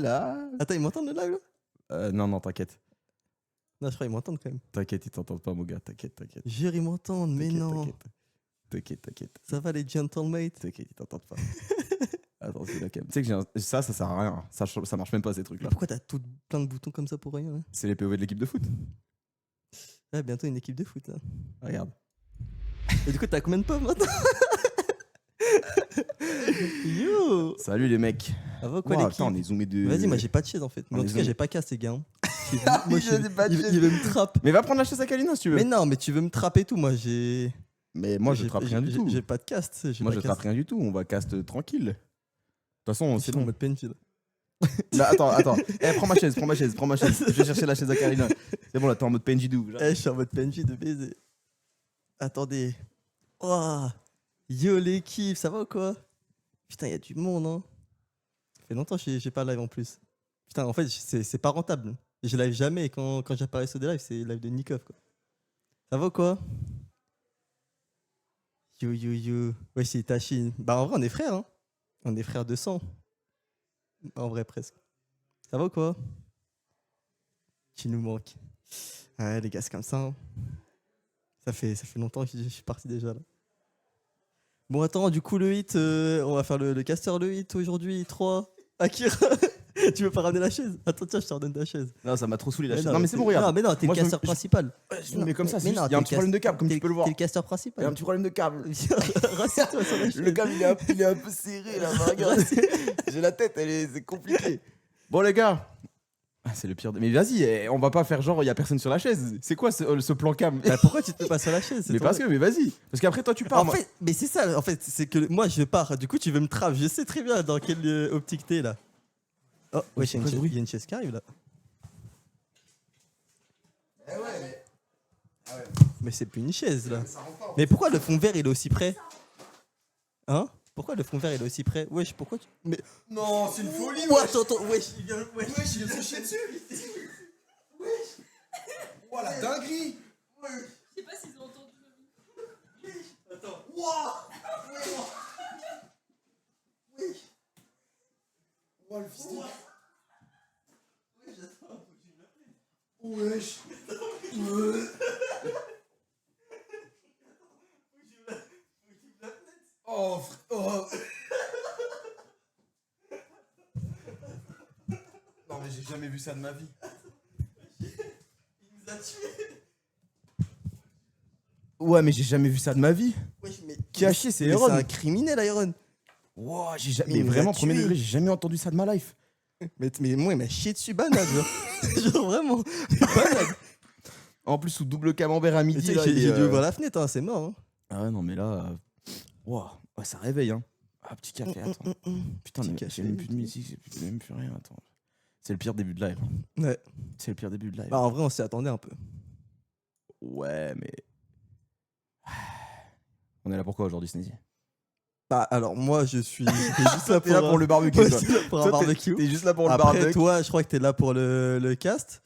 là. Attends, ils m'entendent le live là? Non, t'inquiète. Non, je crois qu'ils m'entendent quand même. T'inquiète, ils t'entendent pas, mon gars. T'inquiète. Jure, ils m'entendent, mais non. T'inquiète. Ça va les gentlemates? T'inquiète, ils t'entendent pas. Attends, c'est là quand même. Tu sais que ça sert à rien. Ça marche même pas, ces trucs-là. Pourquoi t'as tout plein de boutons comme ça pour rien là? C'est les POV de l'équipe de foot. Ouais, bientôt une équipe de foot là. Regarde. Et du coup, t'as combien de pommes maintenant? Yo! Salut les mecs. Ça va quoi Wow, l'équipe? attends, on est zoomé de. Vas-y, moi j'ai pas de chaise en fait. Mais On en est tout cas, zoomé. j'ai pas casse les gars. Hein. Il a pas de chaise. Il veut me trapper. Mais va prendre la chaise à Kalina si tu veux. Mais non, mais tu veux me trapper et tout. Moi j'ai. Mais moi, je j'ai- trappe rien du j'ai- tout. J'ai pas de cast. Moi, je trappe rien du tout. On va cast tranquille. De toute façon, c'est C'est bon. bon. Mode PNJ là. Là, attends. Prends ma chaise. Je vais chercher la chaise à Kalina. C'est bon, là, t'es en mode PNJ d'où Eh, je suis en mode PNJ de baiser. Attendez. Oh, yo l'équipe, ça va ou quoi? Putain, il y a du monde, hein. Ça fait longtemps que j'ai pas live en plus. Putain, en fait, c'est pas rentable. Je live jamais. Quand j'apparais sur des lives, c'est live de Nikov, quoi. Ça va ou quoi? Yo. Ouais, c'est Tachi. Bah, en vrai, on est frères, hein. On est frères de sang. En vrai, presque. Ça va ou quoi? Tu nous manques. Ouais, les gars, c'est comme ça. Hein. Ça fait longtemps que je suis parti déjà là. Bon, attends, du coup, le hit, on va faire le caster le hit aujourd'hui. 3. Akira, tu veux pas ramener la chaise? Attends, tiens, je te redonne ta chaise. Non, ça m'a trop saoulé la chaise. non, Non, mais c'est bon, regarde. Non, mais non, t'es Moi, le je caster me- principal. Mais comme ça, c'est Mais juste, non, il y a un t'es petit le problème de câble, comme tu peux le voir. T'es le caster Il y a un principal. petit problème de câble. Rassieds-toi sur la chaise. Le câble, il est un peu serré là. Regarde. J'ai la tête, c'est compliqué. Bon, les gars. Ah, c'est le pire. Mais vas-y, on va pas faire genre, il y a personne sur la chaise. C'est quoi ce plan cam? Bah, pourquoi tu te mets pas sur la chaise? Mais parce que, mais vas-y. Parce qu'après, toi, tu pars. En fait, mais c'est ça, en fait, c'est que moi je pars, du coup tu veux me trap, je sais très bien dans quelle optique t'es là. Oh, ouais, c'est quoi ce bruit il y a une chaise qui arrive là. Mais c'est plus une chaise là. Mais pourquoi le fond vert il est aussi près? Hein? Pourquoi le fond vert il est aussi près? Wesh, pourquoi tu. Mais. Non, c'est une folie. Ouais, attends, wesh, il vient il vient se chier dessus. Oh la dinguerie. Je sais pas s'ils ont entendu. Attends. Oh le fils de. Wesh. Oh, oh. Non mais j'ai jamais vu ça de ma vie. Il nous a tués. Ouais mais j'ai jamais vu ça de ma vie. Wesh, mais. Qui a chié, c'est Mais Iron. c'est un criminel, Iron. Wow, j'ai jamais. Il Mais nous a vraiment, premier tués. degré, j'ai jamais entendu ça de ma life. Mais moi il m'a chié dessus, banane, genre. Genre vraiment. Banane. En plus sous double camembert à Tu midi sais, là. j'ai il est, dû ouvrir la fenêtre, hein, c'est mort. Hein. Ah ouais non mais là. Wow, ouais, ça réveille hein. Ah petit café, attends. Putain, Petit mais café, j'ai même plus de petit- musique, j'ai même plus rien, attends. C'est le pire début de live. Hein. Ouais. C'est le pire début de live. Bah, en vrai, on s'y attendait un peu. Ouais, mais. On est là pourquoi aujourd'hui, Sneezy? Bah, alors, moi, je suis. J'étais juste là T'es là pour le barbecue, Moi, toi. je suis là pour un Toi, barbecue. T'es juste là pour le Après, barbecue. toi, je crois que t'es là pour le cast.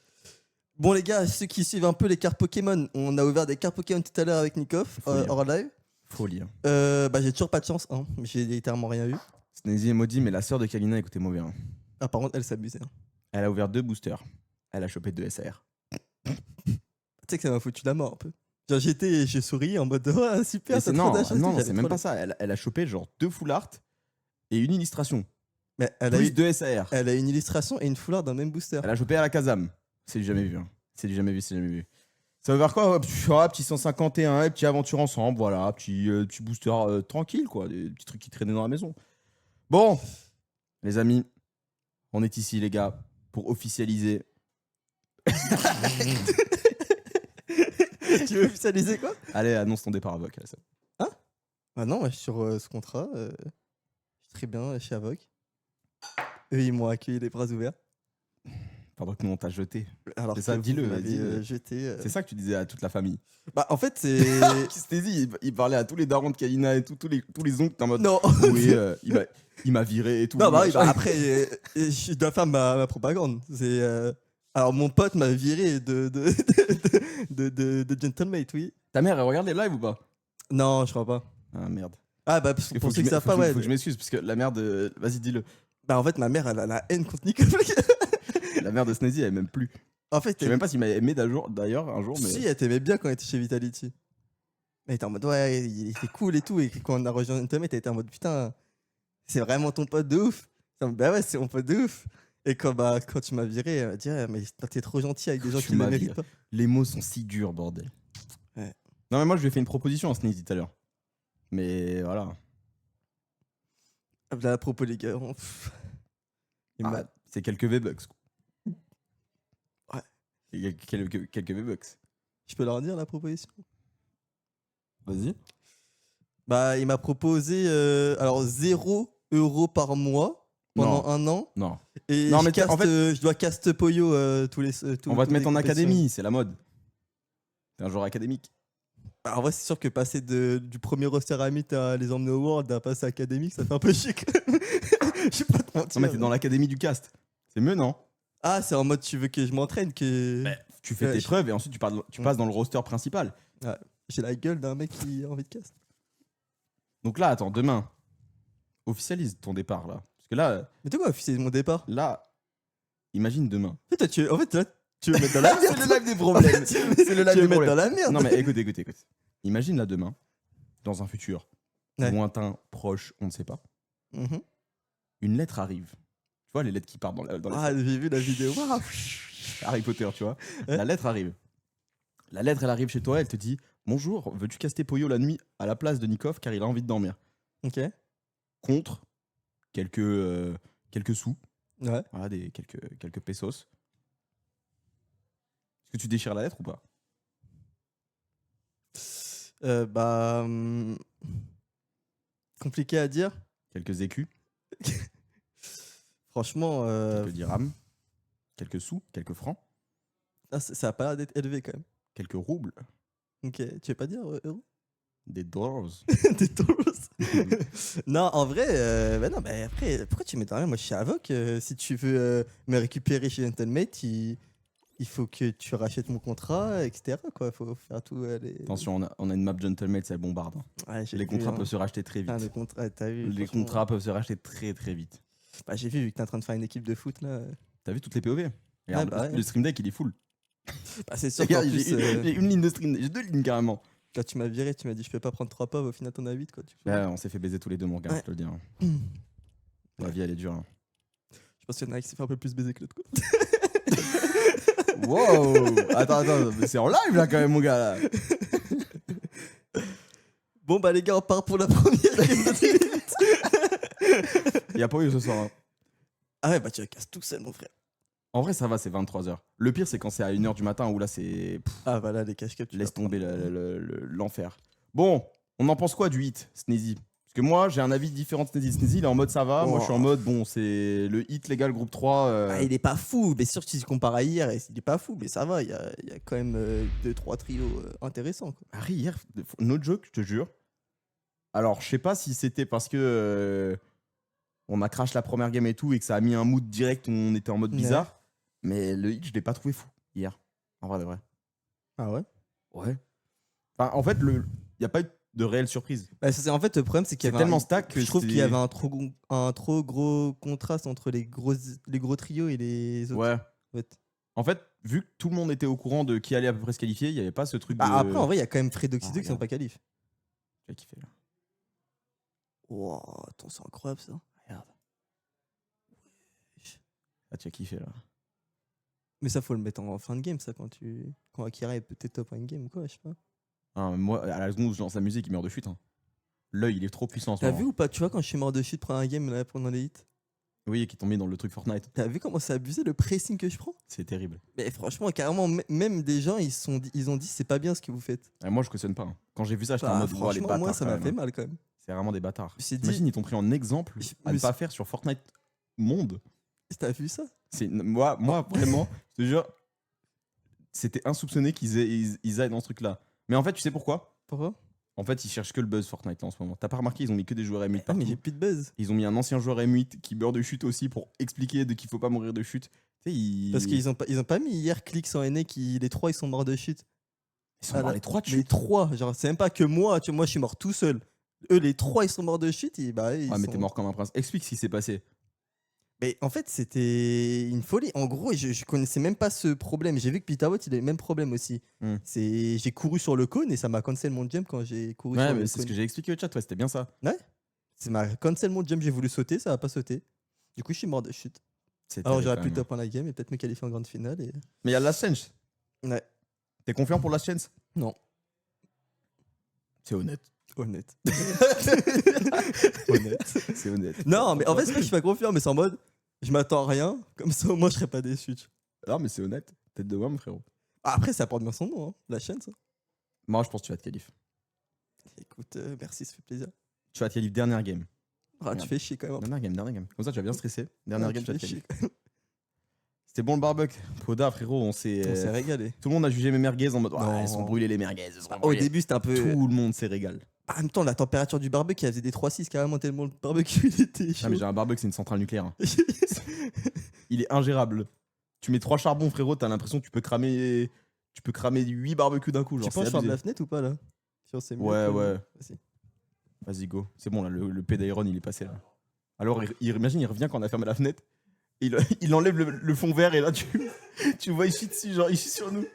Bon, les gars, ceux qui suivent un peu les cartes Pokémon, on a ouvert des cartes Pokémon tout à l'heure avec Nikov, Folie, hein. hors live. Folie. Hein. Bah, j'ai toujours pas de chance, hein. J'ai littéralement rien eu. Sneezy est maudit, mais la sœur de Kalina, écoutez mauvais. Hein. Ah, par contre, elle s'abusait. Hein. Elle a ouvert 2 boosters. Elle a chopé 2 SAR. Tu sais que ça m'a foutu la mort un peu. Genre, je souriais en mode, ouais, super, Mais t'as c'est- trop non, d'achat, non, j'avais c'est même trop pas ça. Elle a chopé genre 2 full art et une illustration. Mais elle a, Plus eu, 2 SAR. elle a une illustration et une foulard dans le même booster. Elle a chopé à la Kazam. C'est du jamais vu. Hein. C'est du jamais vu. Ça veut dire quoi? Petit 151, et petit aventure ensemble, voilà, petit booster tranquille, quoi, des petits trucs qui traînaient dans la maison. Bon, les amis, on est ici, les gars, pour officialiser. Tu veux officialiser quoi? Allez, annonce ton départ à Voc. Ah non, ouais, sur ce contrat, je suis très bien chez Avoc. Eux, ils m'ont accueilli les bras ouverts. Pendant que nous, on t'a jeté. Alors C'est ça, que vous dis-le, m'avez, dis-le. jeté. C'est ça que tu disais à toute la famille. Bah, en fait, c'est. Kistesi, il parlait à tous les darons de Kalina et tout, tous les oncles, t'es en mode. Non. Oui, il m'a viré et tout. Non, bah oui, machin. bah après, je dois faire ma propagande. C'est. Alors, mon pote m'a viré de Gentlemate, oui. Ta mère, elle regarde les lives ou pas? Non, je crois pas. Ah merde. Ah, bah, pour ceux qui savent pas, ouais. Faut que je m'excuse, parce que la mère de. Vas-y, dis-le. Bah, en fait, ma mère, elle a la haine contre Nico. La mère de Sneezy, elle aime même plus. En fait, Je sais même pas s'il m'a aimé d'ailleurs un jour, mais. si, elle t'aimait bien quand elle était chez Vitality. Elle était en mode, ouais, il était cool et tout. Et quand on a rejoint Ultimate, elle était en mode, putain, c'est vraiment ton pote de ouf. Bah ouais, c'est mon pote de ouf. Et quand tu m'as viré, elle m'a dit, ouais, mais t'es trop gentil avec des gens Tu qui ne m'as le méritent viré. pas. Les mots sont si durs, bordel. Ouais. Non, mais moi, je lui ai fait une proposition à Sneezy tout à l'heure. Mais voilà. Là, à propos, les gars, il m'a- C'est quelques V-Bucks. Ouais. Il y a quelques V-Bucks. je peux leur dire la proposition. Vas-y. Bah, il m'a proposé alors 0 € par mois pendant un an. Non. Et Non, je, mais caste, en fait- je dois cast Poyo tous les. On va te tous mettre les en compétitions. académie, c'est la mode. T'es un joueur académique. Bah, en vrai, c'est sûr que passer du premier roster à mythe à les emmener au World à passer académique, ça fait un peu chic. Je vais pas te mentir. Non, mais t'es dans l'académie du cast. C'est mieux, non? Ah, c'est en mode tu veux que je m'entraîne, que Tu fais Ouais, tes je- preuves et ensuite tu passes dans le roster principal. j'ai la gueule d'un mec qui a envie de cast. Donc là, attends, demain, officialise ton départ là. Parce que là, Mais tu quoi, c'est mon départ. imagine demain. En fait, en fait, là, tu veux me mettre dans la merde. C'est le live des problèmes. Tu veux C'est le live me des mettre dans problèmes. la merde. Non, mais écoute. Imagine là demain, dans un futur Ouais. lointain, proche, on ne sait pas, Mhm. une lettre arrive. Tu vois les lettres qui partent dans les Ah, j'ai vu la vidéo. Waouh. Harry Potter, tu vois. Ouais. La lettre arrive. La lettre, elle arrive chez toi, elle te dit bonjour, veux-tu caster Poyo la nuit à la place de Nikov car il a envie de dormir. Ok. Contre quelques sous, Ouais. voilà, quelques pesos. Est-ce que tu déchires la lettre ou pas? Bah. Compliqué à dire. Quelques écus, Franchement, quelques dirhams, quelques sous, quelques francs, ça a pas l'air d'être élevé quand même. quelques roubles, Ok. Tu veux pas dire euro des dollars. Des dollars. Non, en vrai, bah non, bah après, pourquoi tu mets dans la merde? Moi, je suis avoc. Si tu veux me récupérer chez Gentlemate, il faut que tu rachètes mon contrat, etc. Quoi. Faut faire tout. Attention, on a une map Gentlemate, c'est bombarde. Hein. Ouais, j'ai Les vu, contrats hein. peuvent se racheter très vite. Putain, les contrats, t'as vu, Les franchement. contrats peuvent se racheter très très vite. Bah, j'ai vu que t'es en train de faire une équipe de foot là. T'as vu toutes les POV? Regarde, bah ouais. le stream deck il est full. Bah, c'est sûr qu'en Regarde, plus, j'ai une ligne de stream, j'ai 2 lignes carrément. quand tu m'as viré, tu m'as dit je peux pas prendre 3 pauvres, au final t'en as 8 quoi. Ouais, on s'est fait baiser tous les deux, mon gars, Ouais. je te le dis. Hein. La Ouais. vie elle est dure. Hein. Je pense qu'il y en a un qui s'est fait un peu plus baiser que l'autre quoi. Wow! Attends, mais c'est en live là quand même, mon gars. Là. Bon bah les gars, on part pour la première game de 3 minutes. Il y a pas eu ce soir. Hein. Ah ouais, bah tu la casses tout seul mon frère. En vrai, ça va, c'est 23h. Le pire, c'est quand c'est à 1h du matin où là, c'est. Ah voilà, les cash cups. Laisse tomber l'enfer. Bon, on en pense quoi du hit, Sneezy? Parce que moi, j'ai un avis différent de Sneezy. Sneezy, il est en mode ça va. Moi, je suis en mode bon, c'est le hit légal groupe 3. Ah, il est pas fou, mais sûr que si tu compares à hier, il est pas fou, mais ça va, il y a quand même 2-3 trios intéressants. Quoi. Harry, hier, no joke, je te jure. Alors, je sais pas si c'était parce que on a crash la première game et tout et que ça a mis un mood direct où on était en mode Ouais. bizarre. Mais le hit, je l'ai pas trouvé fou hier. En vrai de vrai. Ah ouais. Ouais. Enfin, en fait, il n'y a pas eu de réelle surprise. Bah, en fait, le problème, c'est qu'il y C'est avait tellement stack que je trouve qu'il y c'est- avait un trop gros contraste entre les gros trios et les autres. Ouais. en fait. En fait, vu que tout le monde était au courant de qui allait à peu près se qualifier, il n'y avait pas ce truc Bah, de. après, en vrai, il y a quand même Fredoxy 2 qui sont regarde. pas qualifs. Tu as kiffé là. Wow, attends, c'est incroyable ça. Regarde. Ah, tu as kiffé là. Mais ça, faut le mettre en fin de game, ça, quand Akira est peut-être top en game ou quoi, je sais pas. Ah, moi, à la seconde où je lance la musique, il meurt de chute. Hein. L'œil, il est trop puissant en ce T'as moment. vu ou pas, tu vois, quand je suis mort de chute pendant un game là, pendant les hits, Oui, qui est tombé dans le truc Fortnite. t'as vu comment c'est abusé le pressing que je prends? C'est terrible. Mais franchement, carrément, même des gens, ils ont dit c'est pas bien ce que vous faites. Et moi, je cautionne pas. Hein. Quand j'ai vu ça, j'étais en Bah, mode, oh, les franchement, bâtards. moi, ça quand m'a même, fait hein. mal quand même. C'est vraiment des bâtards. Je me suis dit- Imagine, ils t'ont pris en exemple Je à me ne pas suis- faire sur Fortnite Monde. T'as vu ça? Moi, vraiment, je te jure, c'était insoupçonné qu'ils aillent dans ce truc-là. Mais en fait, tu sais pourquoi? Pourquoi? En fait, ils cherchent que le buzz Fortnite là, en ce moment. T'as pas remarqué, ils ont mis que des joueurs M8 Ah, mais partout. j'ai plus de buzz. Ils ont mis un ancien joueur M8 qui meurt de chute aussi pour expliquer de qu'il faut pas mourir de chute. Tu sais, Parce qu'ils ont pas mis hier Clix en NA qui les 3 ils sont morts de chute. Ils sont morts les 3 de Les chute. 3, genre c'est même pas que moi, tu vois, moi je suis mort tout seul. Eux les 3 ils sont morts de chute et bah ils Ouais, mais sont- t'es mort comme un prince. Explique ce qui s'est passé. Mais en fait, c'était une folie. En gros, je connaissais même pas ce problème. J'ai vu que Peter Watt, il a eu le même problème aussi. Hmm. J'ai couru sur le cône et ça m'a cancel mon jump quand j'ai couru Ouais, sur mais le c'est ce cône. que j'ai expliqué au chat, ouais, c'était bien ça. Ça m'a cancel mon jump, j'ai voulu sauter, ça a pas sauté. Du coup, je suis mort de chute. C'est Alors terrible, j'aurais quand pu même. top en la game et peut-être me qualifier en grande finale. Et... Mais il y a Last Chance. Ouais, T'es confiant pour Last Chance? non, C'est honnête. honnête. Honnête. C'est honnête. Non, mais en fait, c'est pas que je suis pas confiant, mais c'est en mode, je m'attends à rien, comme ça au moins je serais pas déçu. tu vois. Non, mais c'est honnête. Tête de WAM, frérot. Après, ça porte bien son nom, hein, la chaîne, ça. Moi, je pense que tu vas te qualifier. Écoute, merci, ça fait plaisir. Tu vas te qualifier dernière game. Ah, tu fais chier quand même. Dernière game. Comme ça, tu vas bien stresser. Dernière Ah, game, tu vas te fais chier. qualifier. C'était bon le barbecue. Poda, frérot, On s'est régalé. tout le monde a jugé mes merguez en mode Non. elles sont brûlées les merguez. elles sont Au brûlées. début, c'était un peu. Tout le monde s'est régalé. En même temps, la température du barbecue, elle faisait des 3,6 carrément, tellement le barbecue il était chaud. Ah, mais j'ai un barbecue, c'est une centrale nucléaire. hein. Il est ingérable. Tu mets 3 charbons, frérot, t'as l'impression que tu peux cramer 8 barbecues d'un coup. Genre, Tu penses c'est faire de la abusé. fenêtre ou pas là? Si on sait mieux Ouais, que- ouais. Vas-y. Vas-y, go. C'est bon, là, le P d'Iron, il est passé là. Alors, imagine, il revient quand on a fermé la fenêtre. Et il enlève le fond vert et là, tu vois, il chie dessus, genre, il chie sur nous.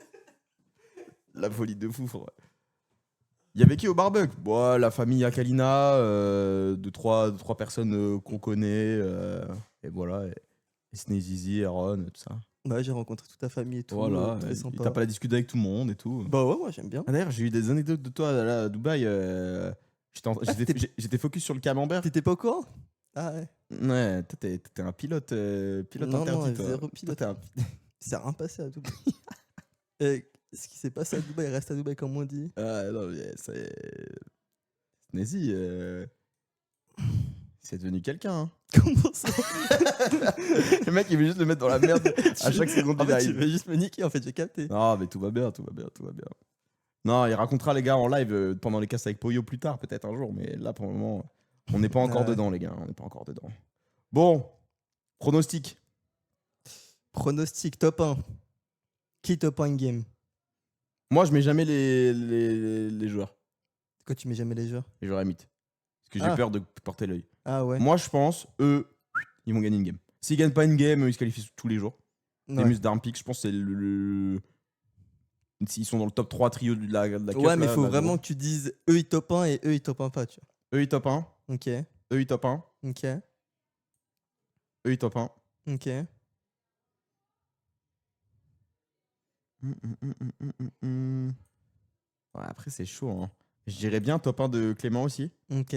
La folie de fou, frère. Il y avait qui au barbecue? Bon, la famille Akalina, de trois personnes qu'on connaît. Et voilà. Et Sneezy, Aaron, tout ça. Ouais, j'ai rencontré toute ta famille et tout. Voilà. Très Et sympa. t'as pas la discuter avec tout le monde et tout. Bah ouais, moi j'aime bien. Ah, d'ailleurs, j'ai eu des anecdotes de toi là, à Dubaï. J'étais focus sur le camembert. T'étais pas au courant? Ah ouais. Ouais, toi, t'es un pilote, Non, interdit, non, toi. zéro Toi, pilote. t'es un- C'est rien passé à Dubaï. Ce qui s'est passé à Dubaï reste à Dubaï comme on dit. Ah, non, mais c'est... Sneezy, c'est devenu quelqu'un. Hein. Comment ça? Le mec, il veut juste le mettre dans la merde à chaque seconde En du fait, tu live. veux juste me niquer, en fait, j'ai capté. Non, mais tout va bien, tout va bien, tout va bien. Non, il racontera les gars en live pendant les castes avec Poyo plus tard, peut-être un jour, mais là, pour le moment, on n'est pas encore Ouais. dedans, les gars. On n'est pas encore dedans. Bon, pronostic. Pronostic top 1. Qui top 1 game? Moi, je mets jamais les joueurs. Pourquoi tu mets jamais les joueurs? Les joueurs à mythe. Parce que j'ai Ah. peur de porter l'œil. Ah ouais. Moi, je pense, eux, ils vont gagner une game. S'ils gagnent pas une game, ils se qualifient tous les jours. Ouais. Les Mus d'Armpic, je pense, c'est S'ils sont dans le top 3 trio de la Cup, Ouais, mais là, faut bah, vraiment gros. que tu dises eux ils top 1 et eux ils top 1 pas, tu Eux, ils top 1. vois. Ok, Eux, ils top 1. ok, Eux, ils top 1. ok. Ouais, après, c'est chaud. Hein. Je dirais bien top 1 de Clément aussi. Ok.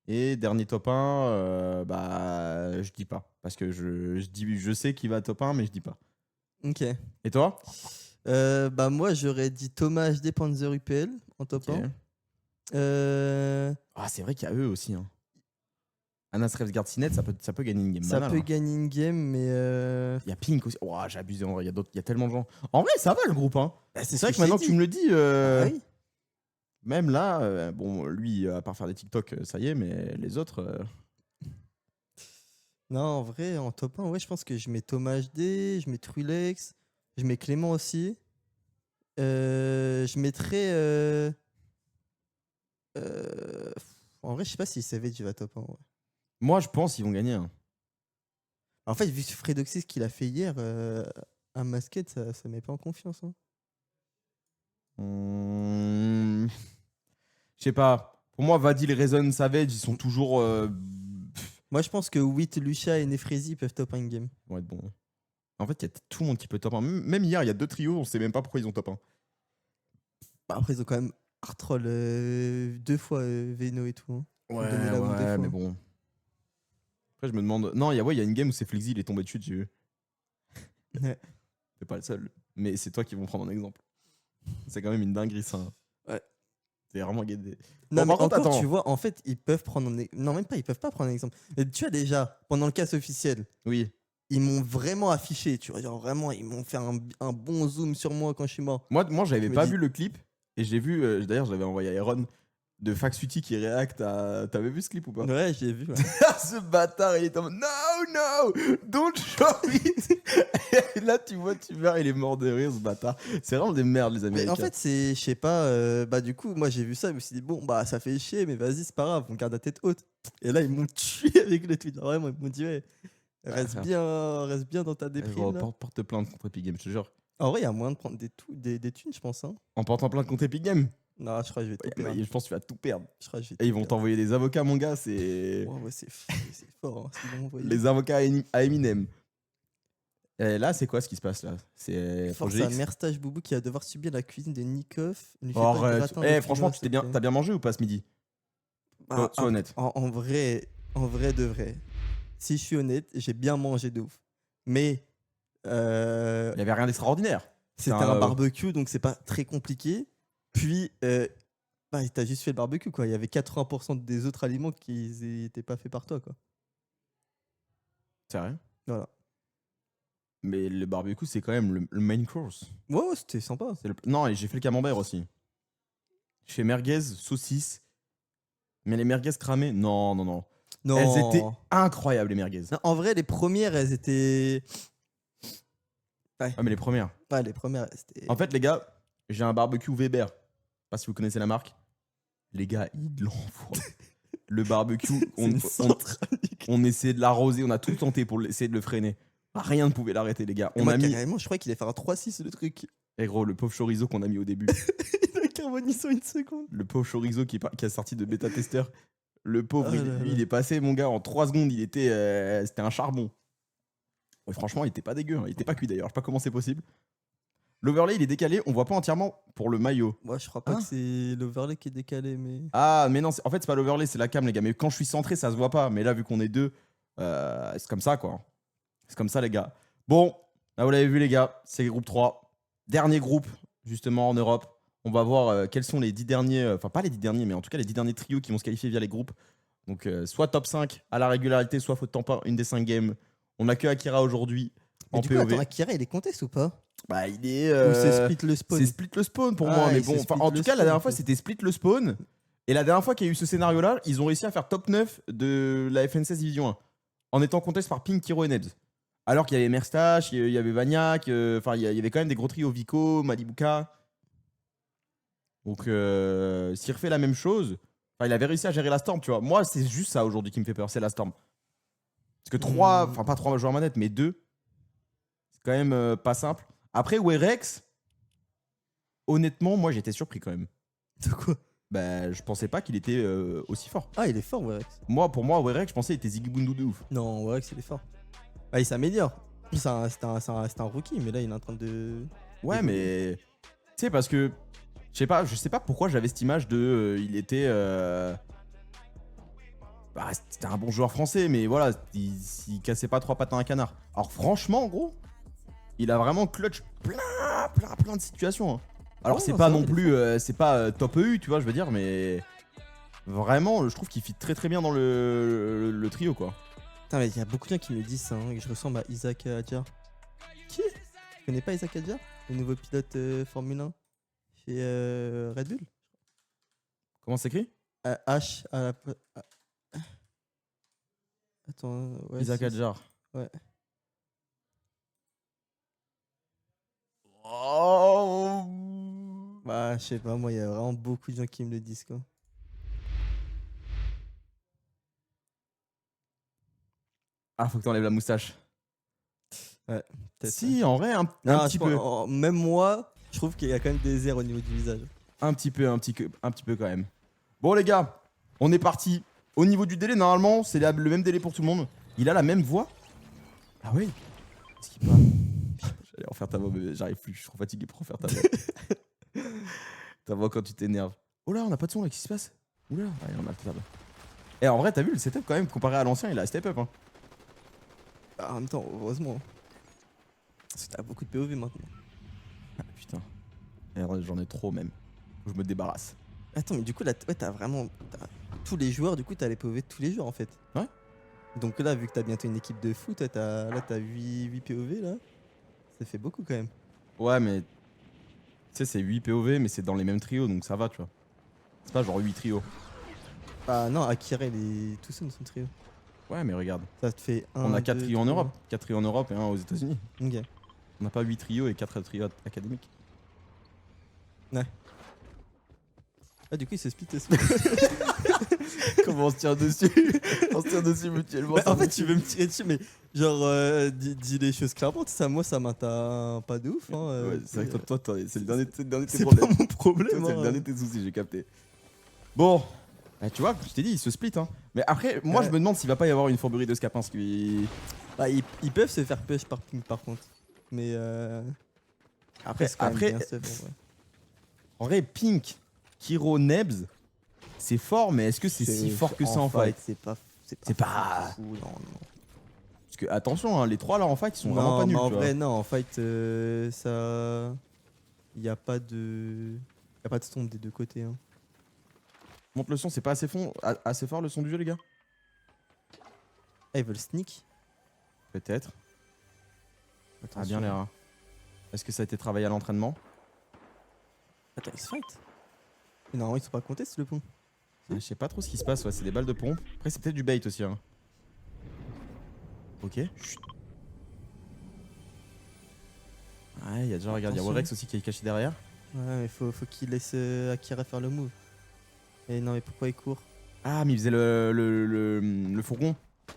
Et dernier top 1, bah, je dis pas. Parce que je sais qu'il va top 1, mais je dis pas. Ok. Et toi? Bah moi j'aurais dit Thomas HD Panzer UPL en top Ok. 1. Euh, Ah, c'est vrai qu'il y a eux aussi. Hein. Anas Revsgard Sinet, ça peut gagner une game. ça banale, peut hein. gagner une game, mais Il y a Pink aussi. Ouah, j'ai abusé en vrai. Il y a tellement de gens. En vrai, ça va le groupe. Hein. bah, C'est vrai que maintenant que tu me le dis, Ah oui. même là, bon, lui, à part faire des TikTok, ça y est, mais les autres. Non, en vrai, en top 1, ouais, je pense que je mets Thomas HD, je mets Trulex, je mets Clément aussi. Je mettrais. En vrai, je sais pas si Savage va top 1. Ouais. Moi, je pense qu'ils vont gagner. Hein. En fait, vu Fredoxis qu'il a fait hier, un masquette, ça met pas en confiance. Hein. Je sais pas. Pour moi, Vadil, Reason, Savage, ils sont toujours. Moi, je pense que Witt, Lucia et Nefrezi peuvent top 1 game. Ils vont être bons. En fait, il y a tout le monde qui peut top 1. Même hier, il y a 2 trios, on sait même pas pourquoi ils ont top 1. Bah, après, ils ont quand même Artroll 2 fois Veno et tout. Hein. Ouais, donner la win des fois. mais bon. Après, je me demande. Non, il y a une game où c'est Flexi, il est tombé dessus, j'ai vu. Ouais. C'est pas le seul. Mais c'est toi qui vont prendre en exemple. C'est quand même une dinguerie, ça. Ouais. C'est vraiment guidé. Non, Bon, mais par contre, encore, attends. tu vois, en fait, ils peuvent prendre non, même pas, ils peuvent pas prendre un exemple. Mais tu as déjà, pendant le casse officiel, Oui. ils m'ont vraiment affiché, tu vois, genre vraiment, ils m'ont fait un bon zoom sur moi quand je suis mort. Moi j'avais Je me pas dis- vu le clip. Et j'ai vu, d'ailleurs, je l'avais envoyé à Aaron, de Faxuti qui réacte à. T'avais vu ce clip ou pas? Ouais, j'ai vu. Ouais. Ce bâtard, il est en mode no, don't show it. Et là, tu vois, il est mort de rire, ce bâtard. C'est vraiment des merdes, les Mais Américains. en fait, c'est, je sais pas, bah du coup, moi j'ai vu ça, je me suis dit, bon, bah ça fait chier, mais vas-y, c'est pas grave, on garde la tête haute. Et là, ils m'ont tué avec le tweet. Vraiment, ils m'ont dit, ouais, Reste bien dans ta déprime. Là. Porte plainte contre Epic Games, je te jure. En vrai, il y a moyen de prendre des thunes, je pense. Hein. En portant plainte contre Epic Games, Non, je crois que je vais tout perdre. je pense que tu vas tout perdre. Je crois que je vais Et ils tout vont perdre. t'envoyer des avocats, mon gars, c'est. Ouais, c'est fort. Hein, ce qu'ils vont envoyer. Les avocats à Eminem. Et là, c'est quoi ce qui se passe là? C'est Force Projet à X. Merstage Boubou qui va devoir subir la cuisine de Nikov. Ne lui fais Oh, pas de arrête. gratin de Franchement, quinoa, s'il te plaît. t'as bien mangé ou pas ce midi? Bah, Sois honnête. en vrai de vrai, si je suis honnête, j'ai bien mangé de ouf. Mais Il y avait rien d'extraordinaire. c'était un barbecue, donc c'est pas très compliqué. Puis, t'as juste fait le barbecue, quoi. Il y avait 80% des autres aliments qui n'étaient pas faits par toi, quoi. C'est rien. Voilà. Mais le barbecue, c'est quand même le main course. Ouais, c'était sympa. Non, et j'ai fait le camembert aussi. J'ai fait merguez, saucisse. Mais les merguez cramées, non. Non. Elles étaient incroyables, les merguez. Non, en vrai, les premières, elles étaient. Ah, mais les premières. Ouais, les premières, c'était. En fait, les gars, j'ai un barbecue Weber. Je sais pas si vous connaissez la marque. Les gars, ils l'envoient. Le barbecue, on essayait de l'arroser, on a tout tenté pour essayer de le freiner. Rien ne pouvait l'arrêter, les gars. Moi, carrément, je croyais qu'il allait faire un 3-6 le truc. Et gros, le pauvre chorizo qu'on a mis au début. Il a carbonisé en une seconde. Le pauvre chorizo qui a sorti de bêta-testeur. Le pauvre, Oh là là. il est passé, mon gars, en 3 secondes, c'était un charbon. Et franchement, il était pas dégueu, hein. Il était pas cuit d'ailleurs, je sais pas comment c'est possible. L'overlay, il est décalé, on voit pas entièrement pour le maillot. Moi, je crois pas Hein que c'est l'overlay qui est décalé, mais. Ah, mais non, en fait, c'est pas l'overlay, c'est la cam, les gars. Mais quand je suis centré, ça se voit pas. Mais là, vu qu'on est deux, c'est comme ça, quoi. C'est comme ça, les gars. Bon, là, vous l'avez vu, les gars, c'est le groupe 3. Dernier groupe, justement, en Europe. On va voir quels sont les 10 derniers, enfin, pas les 10 derniers, mais en tout cas, les 10 derniers trios qui vont se qualifier via les groupes. Donc, soit top 5 à la régularité, soit faute de temps pas une des 5 games. On a que Akira aujourd'hui Mais en du coup, POV. attends, Akira, il est contest ou pas Bah, il est. Ou c'est split le spawn C'est split le spawn pour Ah, moi. Mais il bon, s'est enfin, split en le tout cas, la spawn, dernière fois, ok. c'était split le spawn. Et la dernière fois qu'il y a eu ce scénario-là, ils ont réussi à faire top 9 de la FN16 Division 1 en étant contest par Pink, Kiro et Nebs. Alors qu'il y avait Merstache, il y avait Vagnac, enfin, il y avait quand même des gros trios Vico, Malibuka. Donc, s'il refait la même chose, enfin, il avait réussi à gérer la Storm, tu vois. Moi, c'est juste ça aujourd'hui qui me fait peur, c'est la Storm. Parce que 3, enfin, pas 3 joueurs manettes, mais 2, c'est quand même pas simple. Après, Werex, honnêtement, moi, j'étais surpris quand même. De quoi Bah, je pensais pas qu'il était aussi fort. Ah, il est fort, Werex. Pour moi, Werex, je pensais qu'il était Zigibundu de ouf. Non, Werex, il est fort. Bah, il s'améliore. C'est un rookie, mais là, il est en train de. Ouais, mais tu sais, parce que je sais pas pourquoi j'avais cette image de il était bah, c'était un bon joueur français, mais voilà, il cassait pas 3 pattes à un canard. Alors franchement, gros, il a vraiment clutch plein de situations, hein. Alors Ouais, c'est non, pas ça va, non il est plus c'est pas top EU, tu vois, je veux dire, mais vraiment, je trouve qu'il fit très bien dans le trio, quoi. Putain, mais il y a beaucoup de gens qui me disent ça, hein, que je ressemble à Isaac Adjar. Qui Tu connais pas Isaac Adjar, le nouveau pilote Formule 1 chez Red Bull. Comment c'est écrit? H à la. Attends, ouais. Isaac Adjar. Ouais. Oh. Bah, je sais pas, moi, il y a vraiment beaucoup de gens qui me le disent, quoi. Ah, faut que t'enlèves la moustache. Ouais, peut-être. Si, en vrai, un Non, petit peu. Même moi, je trouve qu'il y a quand même des airs au niveau du visage. Un petit peu quand même. Bon, les gars, on est parti. Au niveau du délai, normalement, c'est le même délai pour tout le monde. Il a la même voix. Ah oui. Est-ce qu'il parle? J'allais refaire ta voix, mais j'arrive plus. Je suis trop fatigué pour refaire ta voix. Ta voix quand tu t'énerves. Oh là, on a pas de son là, qu'est-ce qui se passe? Oula, allez, on a le table. Et en vrai, t'as vu le setup quand même, comparé à l'ancien, il a step up, hein. Bah, en même temps, heureusement. Parce que t'as beaucoup de POV maintenant. Ah, putain. Et en vrai, j'en ai trop même. Faut que je me débarrasse. Attends, mais du coup, là, ouais, t'as vraiment. Tous les joueurs, du coup, t'as les POV de tous les joueurs en fait. Ouais. Donc là, vu que t'as bientôt une équipe de foot, là, t'as 8 POV là. Ça fait beaucoup quand même. Ouais, mais. Tu sais, c'est 8 POV, mais c'est dans les mêmes trios, donc ça va, tu vois. C'est pas genre 8 trios. Ah non, Akira, il est tout seul dans son trio. Ouais, mais regarde. Ça te fait un. On a 4 deux, trios en trois. Europe. 4 trios en Europe et un aux États-Unis. Ok. On n'a pas 8 trios et 4 trios académiques. Ouais. Ah, du coup, il se split aussi. Comment on se tire dessus? On se tire dessus mutuellement. Bah, ça en me fait, tu veux me tirer dessus, mais genre, dis les choses clairement. Ça, moi, ça m'atteint pas de ouf. Hein, Ouais, c'est vrai que c'est le dernier de tes c'est pas problèmes. mon problème. Toi, c'est le dernier de tes soucis, j'ai capté. Bon, bah, tu vois, je t'ai dit, il se split. Hein. Mais après, moi, je me demande s'il va pas y avoir une fourberie de scapins. Bah, ils peuvent se faire push par ping par contre. Mais Après, c'est quand même bien stuff, en vrai. en vrai, Pink, Kiro, Nebs, c'est fort, mais est-ce que c'est si fort que ça en fight? C'est pas. C'est pas- fou, non, non. Parce que, attention, hein, les trois là en fight, ils sont vraiment Non, pas nuls. mais en tu vois. vrai, non, en fight, ça. Il n'y a pas de. Y a pas de stomp des deux côtés. Hein. Monte le son, c'est pas assez fort le son du jeu, les gars? Ah, ils veulent sneak. Peut-être. Ah, Attention. bien l'air. Hein. Est-ce que ça a été travaillé à l'entraînement? Attends, ils se fight. Mais normalement, ils sont pas comptés, c'est le pont. Je sais pas trop ce qui se passe, ouais, c'est des balles de pompe. Après, c'est peut-être du bait aussi. Hein. Ok. Chut. Ouais, il y a déjà, regarde, il y a Attention. Worex aussi qui est caché derrière. Ouais, mais faut qu'il laisse Akira faire le move. Et non, mais pourquoi il court? Ah, mais il faisait le fourgon. Ah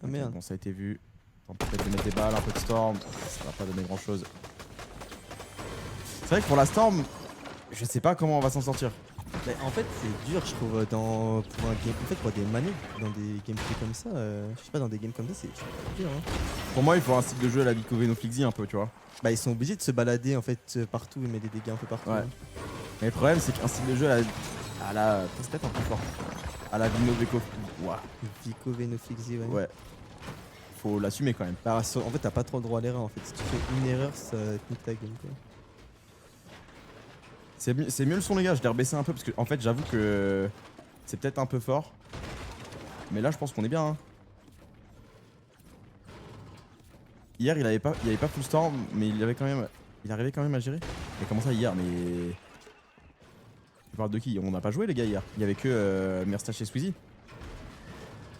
Ok, merde. bon, ça a été vu. Attends, peut-être de mettre des balles, un peu de storm. Ça va pas donner grand chose. C'est vrai que pour la storm, je sais pas comment on va s'en sortir. Mais en fait, c'est dur, je trouve, pour un game. En fait, pour des manettes, dans des gameplays comme ça, je sais pas, dans des games comme ça, c'est dur. Hein. Pour moi, il faut un style de jeu à la Vico Venoflixi un peu, tu vois. Bah, ils sont obligés de se balader en fait partout et mettre des dégâts un peu partout. Ouais. hein. Mais le problème, c'est qu'un style de jeu à la. C'est peut-être un peu fort. À la Vino Veco. Ouah. Vico, Venoflixi, ouais. Ouais. Faut l'assumer quand même. Bah, en fait, t'as pas trop le droit à l'erreur en fait. Si tu fais une erreur, ça te nique ta game quoi. C'est mieux le son, les gars. Je l'ai rebaissé un peu parce que, en fait, j'avoue que c'est peut-être un peu fort. Mais là, je pense qu'on est bien. Hein. Hier, il avait pas full storm, mais il arrivait quand même à gérer. Mais comment ça hier? Mais tu parles de qui? On n'a pas joué les gars hier. Il y avait que Merstache et Squeezie.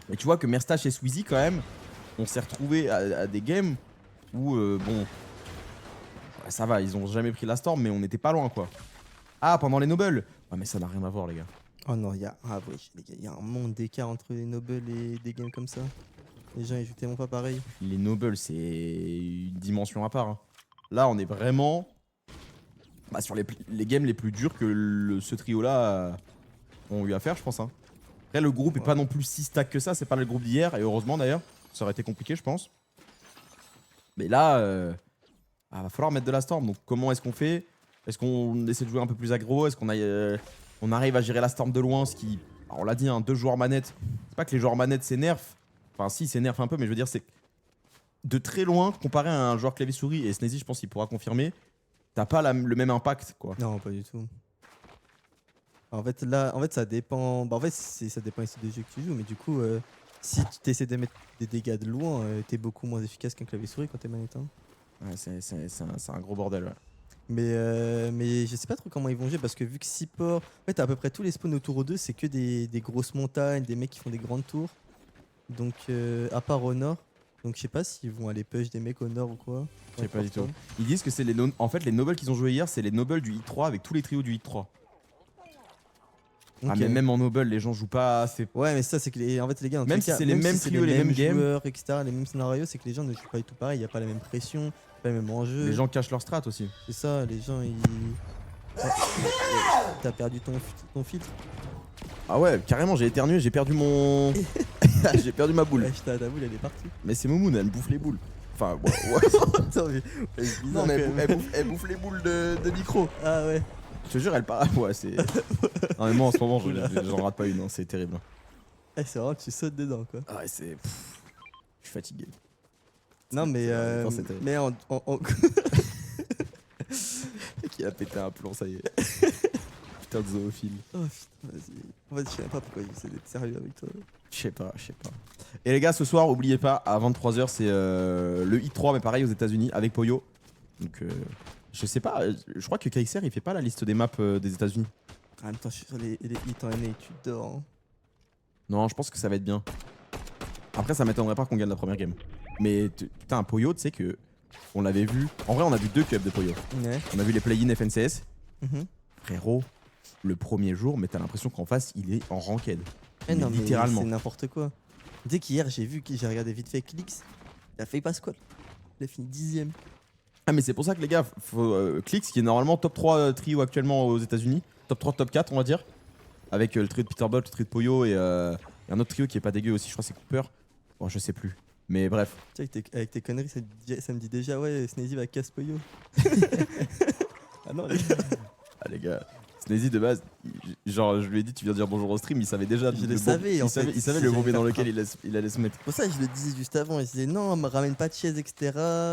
Mais tu vois que Merstache et Squeezie quand même, on s'est retrouvé à des games où bon, ça va, ils ont jamais pris la storm, mais on n'était pas loin quoi. Ah, pendant les nobles. Ouais, mais ça n'a rien à voir les gars. Oh non, ah oui, les gars, il y a un monde d'écart entre les nobles et des games comme ça. Les gens ils jouent tellement pas pareil. Les nobles, c'est une dimension à part. Hein. Là, on est vraiment sur les games les plus durs que ce trio-là ont eu à faire, je pense. Hein. Après, le groupe est pas non plus si stack que ça. C'est pas le groupe d'hier, et heureusement d'ailleurs. Ça aurait été compliqué, je pense. Mais là, va falloir mettre de la storm. Donc, comment est-ce qu'on fait? Est-ce qu'on essaie de jouer un peu plus aggro? Est-ce qu'on arrive à gérer la storm de loin? Ce qui, alors, on l'a dit, hein, 2 joueurs manettes. C'est pas que les joueurs manettes s'énervent. Enfin, si, s'énervent un peu, mais je veux dire, c'est de très loin, comparé à un joueur clavier-souris, et Sneezy, je pense qu'il pourra confirmer, t'as pas le même impact, quoi. Non, pas du tout. En fait, là, ça dépend. Bah, en fait, ça dépend ici des jeux que tu joues, mais du coup, si tu essaies de mettre des dégâts de loin, t'es beaucoup moins efficace qu'un clavier-souris quand t'es manette. Hein. Ouais, c'est un gros bordel, ouais. Mais je sais pas trop comment ils vont jouer parce que vu que Seaport, en fait, à peu près tous les spawns autour d'eux, c'est que des grosses montagnes, des mecs qui font des grandes tours. Donc, à part au nord. Donc, je sais pas s'ils vont aller push des mecs au nord ou quoi. Je sais pas du tout. Ils disent que c'est en fait, les nobles qu'ils ont joué hier, c'est les nobles du hit 3 avec tous les trios du hit 3. Ah, mais même en noble, les gens jouent pas assez. Ouais, mais ça, c'est que en fait, les gars, dans Même tous les si cas, c'est les mêmes si trios, les mêmes games. joueurs, etc., les mêmes scénarios, c'est que les gens ne jouent pas du tout pareil. Il y a pas la même pression, pas le même enjeu. Les gens cachent leur strat aussi. C'est ça, les gens, ils. T'as perdu ton filtre. Ah ouais, carrément, j'ai éternué, j'ai perdu mon. J'ai perdu ma boule. Ouais, ta boule, elle est partie. Mais c'est Momoun, elle me bouffe les boules. Enfin, ouais. Attends, mais. Non, mais elle bouffe les boules de micro. Ah ouais. Je te jure, elle part. Ouais, c'est. Non, mais moi en ce moment, j'en rate pas une, hein, c'est terrible. Eh, c'est vraiment que tu sautes dedans, quoi. Ah ouais, c'est. Je suis fatigué. Non, mais. Non, c'est terrible. Mais Qui a pété un plomb, ça y est. Putain de zoophile. Oh putain, vas-y. En fait, je sais même pas pourquoi j'essaie d'être sérieux avec toi. Je sais pas. Et les gars, ce soir, oubliez pas, à 23h, c'est le hit 3, mais pareil aux États-Unis avec Poyo. Donc, je sais pas, je crois que KXR il fait pas la liste des maps des États-Unis. En même temps, je suis sur les hits en NA et tu dors. Hein. Non, je pense que ça va être bien. Après, ça m'étonnerait pas qu'on gagne la première game. Mais putain, Poyo, tu sais que on l'avait vu. En vrai, on a vu 2 cubs de Poyo. Ouais. On a vu les play-in FNCS. Mhm. frérot, le premier jour, mais t'as l'impression qu'en face, il est en ranked. Eh non, mais littéralement. c'est n'importe quoi. Dès qu'hier, j'ai regardé vite fait Clix, il a failli pas squat. Il a fini 10ème. Ah, mais c'est pour ça que les gars, Clix, qui est normalement top 3 trio actuellement aux États-Unis, top 3, top 4, on va dire, avec le trio de Peterbolt, le trio de Poyo et un autre trio qui est pas dégueu aussi, je crois que c'est Cooper. Bon, je sais plus. Mais bref. Tu sais, avec tes conneries, ça me dit déjà, ouais, Sneezy va casse Poyo. Ah non, les gars. Ah, les gars, Sneezy de base, genre, je lui ai dit, tu viens dire bonjour au stream, il savait déjà. Je le savais, il en savait, fait. il savait Si le j'allais bombé dans faire lequel il allait se mettre. Pour ça, je le disais juste avant. Je disais, non, me ramène pas de chaise, etc.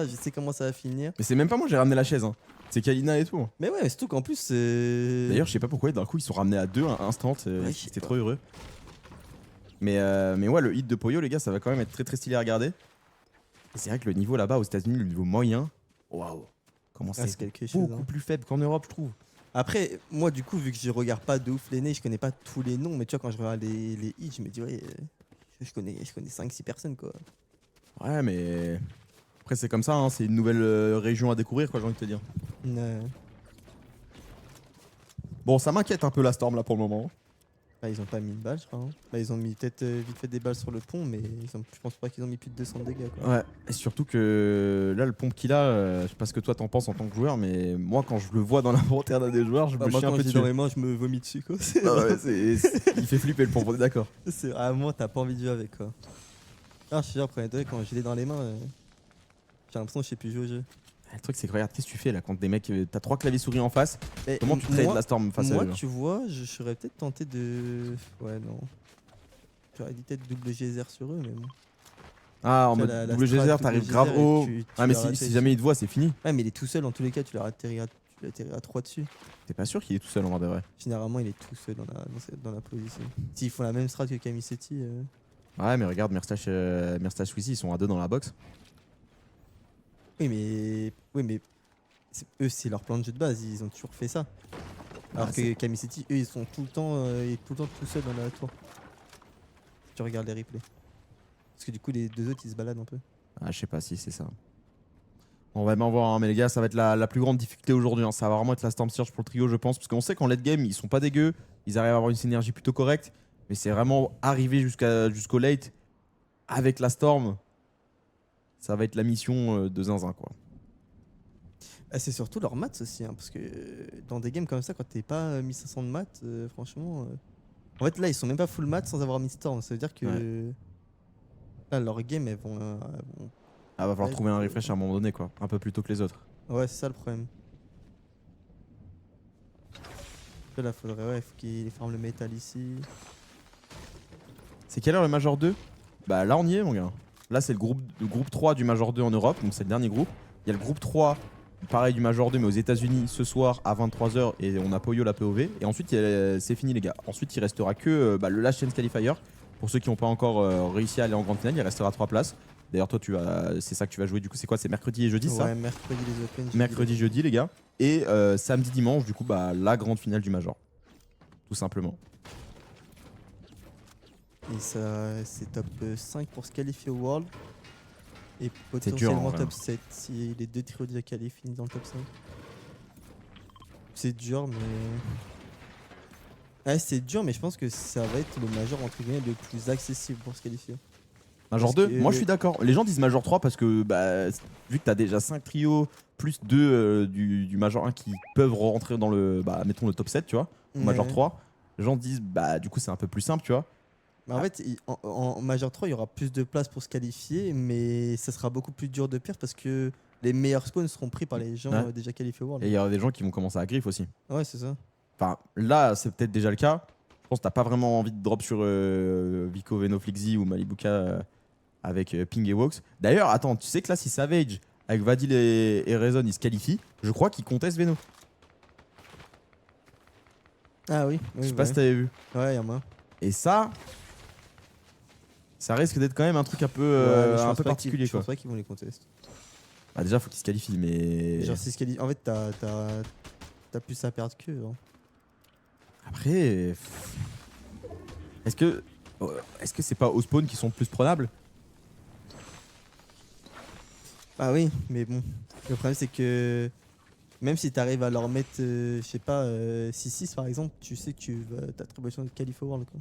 Je sais comment ça va finir. Mais c'est même pas moi, j'ai ramené la chaise. Hein. C'est Kalina et tout. Mais ouais, mais surtout qu'en plus. D'ailleurs, je sais pas pourquoi, d'un coup, ils sont ramenés à 2 instant. Ouais, je sais C'était pas. trop heureux. Mais ouais, le hit de Poyo, les gars, ça va quand même être très très stylé à regarder. Et c'est vrai que le niveau là-bas aux États-Unis, le niveau moyen, waouh, comment c'est c'est quelque chose. beaucoup Hein. plus faible qu'en Europe, je trouve. Après, moi, du coup, vu que je regarde pas de ouf les nés, je connais pas tous les noms. Mais tu vois, quand je regarde les hits, je me dis, ouais, je connais 5-6 personnes, quoi. Ouais, mais après, c'est comme ça, hein, c'est une nouvelle région à découvrir, quoi, j'ai envie de te dire. Ouais. Bon, ça m'inquiète un peu la Storm là pour le moment. Bah, ils ont pas mis une balle, je crois. Hein. Bah, ils ont mis peut-être vite fait des balles sur le pont, mais je pense pas qu'ils ont mis plus de 200 dégâts, quoi. Ouais, et surtout que là, le pompe qu'il a, je sais pas ce que toi t'en penses en tant que joueur, mais moi, quand je le vois dans l'inventaire d'un des joueurs, je me Bah, moi, chie un quand peu je dis dessus. dans mes mains, je me vomis dessus, quoi. Ah ouais, il fait flipper le pompe, on est d'accord. C'est vraiment, t'as pas envie de jouer avec, quoi. Ah, je suis sûr, premier degré, quand je l'ai dans les mains, j'ai l'impression que je sais plus jouer au jeu. Le truc, c'est que regarde, qu'est-ce que tu fais là quand des mecs. T'as 3 claviers souris en face, Et comment tu trades la Storm face à moi, eux là tu vois, je serais peut-être tenté de. Ouais, non. J'aurais dit peut-être double geyser sur eux, mais bon. Ah, en Tu vois, mode la double strat, geyser, double t'arrives geyser, grave et haut. tu Ah, mais leur si atterris jamais il te voit, c'est fini. Ouais, mais il est tout seul dans tous les cas, tu leur atterriras à 3 dessus. T'es pas sûr qu'il est tout seul en vrai de vrai. Généralement, il est tout seul dans la position. S'ils font la même strat que Kamisetti. Ouais, mais regarde, Merstache Wizzy, ils sont à 2 dans la box. Oui, mais eux, c'est leur plan de jeu de base, ils ont toujours fait ça. Alors Ah, que c'est- Kamisetti, eux, ils sont tout le temps tout seuls dans la tour. Si tu regardes les replays. Parce que du coup, les deux autres, ils se baladent un peu. Ah, je sais pas si c'est ça. On va bien voir, hein, mais les gars, ça va être la plus grande difficulté aujourd'hui. Hein. Ça va vraiment être la Storm Surge pour le trio, je pense. Parce qu'on sait qu'en late game, ils sont pas dégueux. Ils arrivent à avoir une synergie plutôt correcte. Mais c'est vraiment arriver jusqu'au late avec la Storm. Ça va être la mission de Zinzin, quoi. Ah, c'est surtout leurs maths aussi, hein, parce que dans des games comme ça, quand t'es pas 1500 de maths, franchement. En fait, là, ils sont même pas full maths sans avoir mis Storm. Ça veut dire que. Là, leurs games, elles vont. Ah, va falloir Ouais, trouver un refresh à un moment donné, quoi. Un peu plus tôt que les autres. Ouais, c'est ça le problème. Là, faut qu'ils farment le métal ici. C'est quelle heure le Major 2? Bah là, on y est, mon gars. Là, c'est le groupe 3 du Major 2 en Europe. Donc, c'est le dernier groupe. Il y a le groupe 3, pareil, du Major 2, mais aux États-Unis ce soir à 23h. Et on a Poyo la POV. Et ensuite, c'est fini, les gars. Ensuite, il restera que le Last Chance Qualifier. Pour ceux qui n'ont pas encore réussi à aller en grande finale, il restera 3 places. D'ailleurs, toi, c'est ça que tu vas jouer. Du coup, c'est quoi? C'est mercredi et jeudi, ça? Ouais, mercredi les Open. Mercredi, jeudi, les gars. Et samedi, dimanche, du coup, bah, la grande finale du Major. Tout simplement. Et ça, c'est top 5 pour se qualifier au World. Et dur, en potentiellement vrai. top 7 si les deux trios déjà qualifient dans le top 5. C'est dur, mais. Ouais, c'est dur, mais je pense que ça va être le major entre guillemets le plus accessible pour se qualifier. Major Parce 2, que- moi je suis d'accord. Les gens disent Major 3 parce que bah, vu que t'as déjà 5 trios plus 2 du Major 1 qui peuvent rentrer dans le, bah, mettons le top 7, tu vois, ou Major Ouais. 3, les gens disent bah du coup c'est un peu plus simple, tu vois. Mais en fait, en Major 3, il y aura plus de place pour se qualifier, mais ça sera beaucoup plus dur de perdre parce que les meilleurs spawns seront pris par les gens Ouais. déjà qualifiés au World. Et il y aura des gens qui vont commencer à griffe aussi. Ouais, c'est ça. Enfin là c'est peut-être déjà le cas. Je pense que t'as pas vraiment envie de drop sur Vico, Veno, Flixi ou Malibuka avec Ping et Wox. D'ailleurs, attends, tu sais que là si Savage avec Vadil et Rezon ils se qualifient, je crois qu'ils contestent Veno. Ah oui, Je oui sais pas si ouais. t'avais vu. Ouais, il y en a. Et ça risque d'être quand même un truc un peu, Ouais, mais je un pense peu pas particulier. je Quoi. pense pas qu'ils vont les contester. Bah déjà, faut qu'ils se qualifient, mais. Genre, si se qualifie- en fait, t'as plus à perdre qu'eux. Hein. Après. Est-ce que. Est-ce que c'est pas au spawn qui sont plus prenables? Ah oui, mais bon. Le problème, c'est que Même si t'arrives à leur mettre, je sais pas, 6-6 par exemple, tu sais que t'as très bonne chance de qualifier au World, quoi.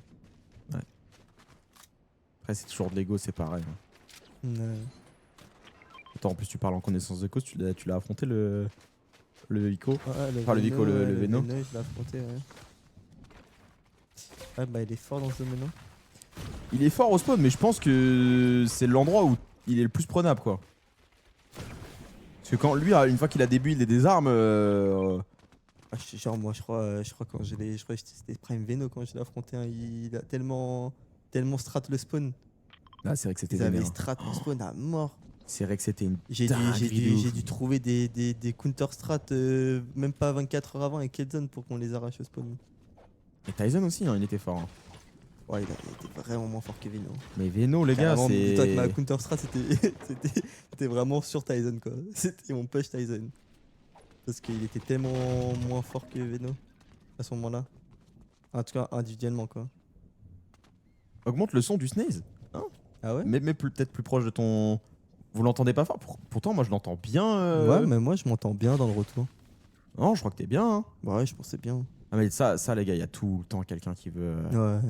Après, c'est toujours de l'ego, c'est pareil. Hein. Ouais. Attends, en plus, tu parles en connaissance de cause, tu l'as affronté le Vico. Ouais, Enfin, le Vico, le Veno. Je l'ai affronté, ouais. Ouais, bah il est fort dans ce domaine-là. Il est fort au spawn, mais je pense que c'est l'endroit où il est le plus prenable, quoi. Parce que quand lui, une fois qu'il a des builds et des armes, Ah, genre moi je crois quand je crois que c'était Prime Veno quand je l'ai affronté, hein, il a tellement strat le spawn. là, c'est vrai que c'était Ils avaient vénère. strat le spawn à mort. C'est vrai que c'était une J'ai dinguerie de ouf. dû trouver des counter strat même pas 24 heures avant avec Killzone pour qu'on les arrache au spawn. Et Tyson aussi, hein, il était fort. Hein. Ouais, il était vraiment moins fort que Veno. Mais Veno, les gars, Carrément, dis-toi que ma c'est. counter strat c'était vraiment sur Tyson quoi. C'était mon push Tyson. Parce qu'il était tellement moins fort que Veno à ce moment-là. En tout cas individuellement quoi. Augmente le son du Snaze. Ah ouais? Mais peut-être plus proche de ton. Vous l'entendez pas fort pourtant, moi, je l'entends bien. Ouais, mais moi je m'entends bien dans le retour. Non, je crois que t'es bien. Hein. Ouais, je pensais bien. Ah, mais ça, les gars, il y a tout le temps quelqu'un qui Ouais.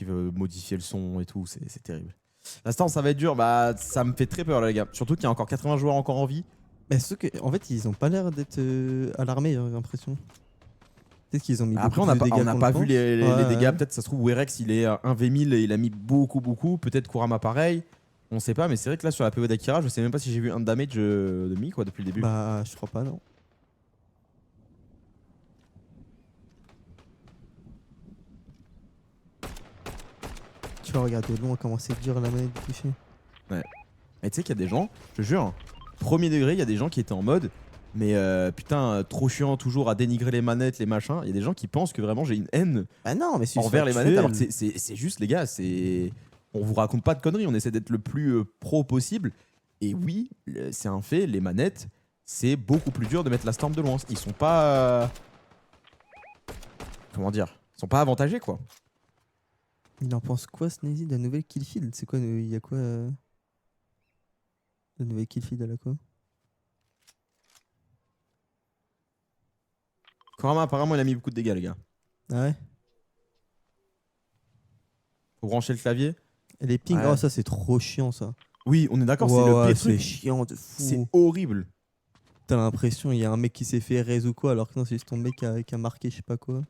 veut modifier le son et tout. C'est terrible. L'instant, ça va être dur. Bah, ça me fait très peur, là, les gars. Surtout qu'il y a encore 80 joueurs encore en vie. Mais ceux que, en fait, ils ont pas l'air d'être alarmés, j'ai l'impression. Peut-être qu'ils ont mis Après, beaucoup on n'a plus de pas, dégâts on n'a qu'on pas le vu pense. les Ouais, dégâts. ouais. Peut-être, ça se trouve, Werex, il est 1v1000 et il a mis beaucoup. Peut-être Kurama, pareil. On sait pas, mais c'est vrai que là, sur la PO d'Akira, je sais même pas si j'ai vu un damage de mi, quoi, depuis le début. Bah, je crois pas, non. Tu vois, regarde de loin comment c'est dur la manette de toucher. Et tu sais qu'il y a des gens, je te jure, premier degré, il y a des gens qui étaient en mode, mais putain, trop chiant toujours à dénigrer les manettes, les machins. Il y a des gens qui pensent que vraiment j'ai une haine Ah non, mais c'est envers les manettes, alors que c'est juste, les gars, c'est. On vous raconte pas de conneries, on essaie d'être le plus pro possible. Et oui, c'est un fait, les manettes, c'est beaucoup plus dur de mettre la storm de loin. Ils sont pas. Comment dire? Ils sont pas avantagés, quoi. Il en pense quoi, Sneezy, de la nouvelle Killfield? C'est quoi, il y a quoi la nouvelle Killfield, elle a quoi? Kurama, apparemment, il a mis beaucoup de dégâts, les gars. Ah ouais? Faut brancher le clavier. Et les pings, Ouais. oh ça c'est trop chiant ça. Oui, on est d'accord, Ouais, c'est le ouais, pire c'est truc. chiant de C'est fou. horrible. T'as l'impression il y a un mec qui s'est fait raise ou quoi alors que non c'est juste ton mec qui a marqué je sais pas quoi.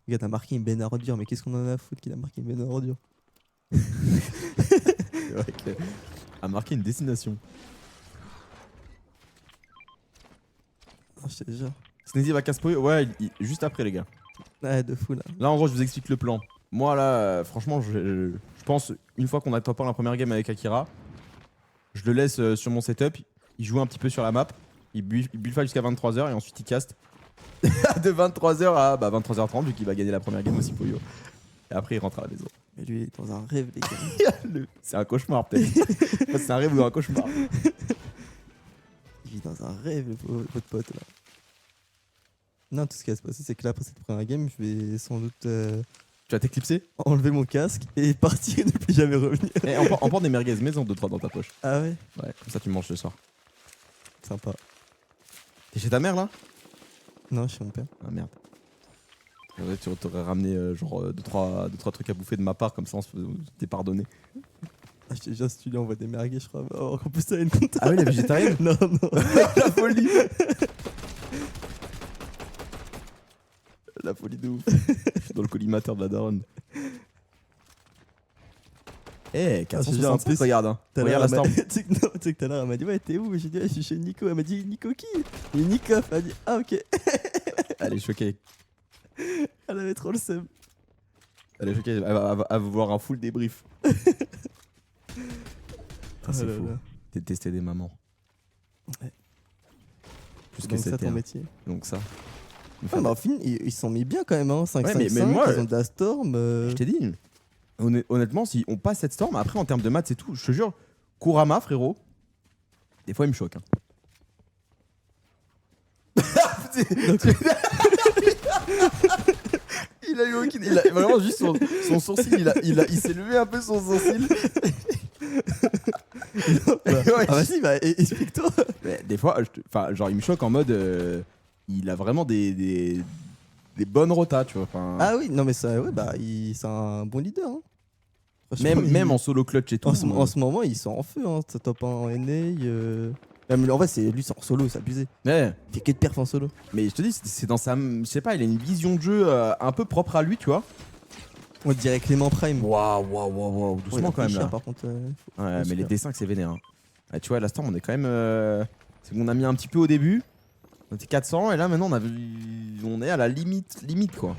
Le gars t'as marqué une benne à ordure mais qu'est-ce qu'on en a à foutre qu'il a marqué une benne à ordure? C'est vrai que. A marqué une destination. Oh, je te jure. Sneezy va casse-poyer. Ouais, juste après, les gars. Ouais de fou là. Là, en gros, je vous explique le plan. Moi, là, franchement, je pense, une fois qu'on a top 1 la première game avec Akira, je le laisse sur mon setup. Il joue un petit peu sur la map. Il bullfight jusqu'à 23h et ensuite il caste de 23h à 23h30 vu qu'il va gagner la première game aussi Poyo. Et après, il rentre à la maison. Mais lui il est dans un rêve les gars. C'est un cauchemar, peut-être. C'est un rêve ou un cauchemar. Il vit dans un rêve votre pote là. Non tout ce qui va se passer c'est que là après cette première game je vais sans doute Tu vas t'éclipser. enlever mon casque et partir et ne plus jamais revenir. Et on porte des merguez maison 2-3 dans ta poche. Ah ouais? Ouais, comme ça tu manges ce soir. Sympa. T'es chez ta mère là? Non je suis mon père. Ah merde. En vrai, tu t'aurais ramené genre 2-3 trucs à bouffer de ma part, comme ça on t'es pardonné. Ah, je te jure, si tu lui envoies des merguez, je crois. En plus, ça a une compte. Ah oui, la végétarienne? Non, non. La folie. La folie de ouf. Je suis dans le collimateur de la daronne. Eh, Ah, je te jure, en 465, plus, regarde. Hein. Tout à Regarde la l'heure, storm. elle m'a- Tu sais que non, tu sais que tout à l'heure, elle m'a dit ouais, t'es où? J'ai dit ouais, je suis chez Nico. Elle m'a dit Nico qui? Et Nico, elle m'a dit ah ok. Elle est choquée. Elle avait trop le seum. Elle est choquée. Elle va voir un full débrief. Ah, c'est Oh là fou. là. Détester des mamans. Ouais. Plus que Donc ça c'était. ton métier. Donc ça. Ouais, mais en fin, ils sont mis bien quand même, hein. 5 Ouais, 5 mais moi, ils ont de la storm. Je t'ai dit. Honnêtement, si on passe cette storm, après en termes de maths et tout, je te jure, Kurama, frérot, des fois il me choque. Hein. Il a eu aucune. Il a vraiment juste son sourcil, il s'est levé un peu son sourcil. Ouais. Ah vas-y, bah explique-toi. Mais des fois, enfin, genre, il me choque en mode. Il a vraiment des bonnes rotas, tu vois. Enfin, Ah oui, non mais ça, ouais, bah c'est un bon leader. Hein. Franchement, même en solo clutch et tout. en ce moment, ils sont en feu. Hein. Top 1 en NA. Même, en vrai, lui, c'est en solo, c'est abusé. Ouais. Il fait que de perf en solo. Mais je te dis, c'est dans sa. Je sais pas, il a une vision de jeu un peu propre à lui, tu vois. On dirait Clément Prime. Waouh, Ouais, doucement quand même là. Par contre, Ouais, mais les super. D5 c'est vénère. Hein. Ouais, tu vois, la Storm on est quand même. C'est qu'on a mis un petit peu au début. On était 400 et là maintenant on est à la limite quoi.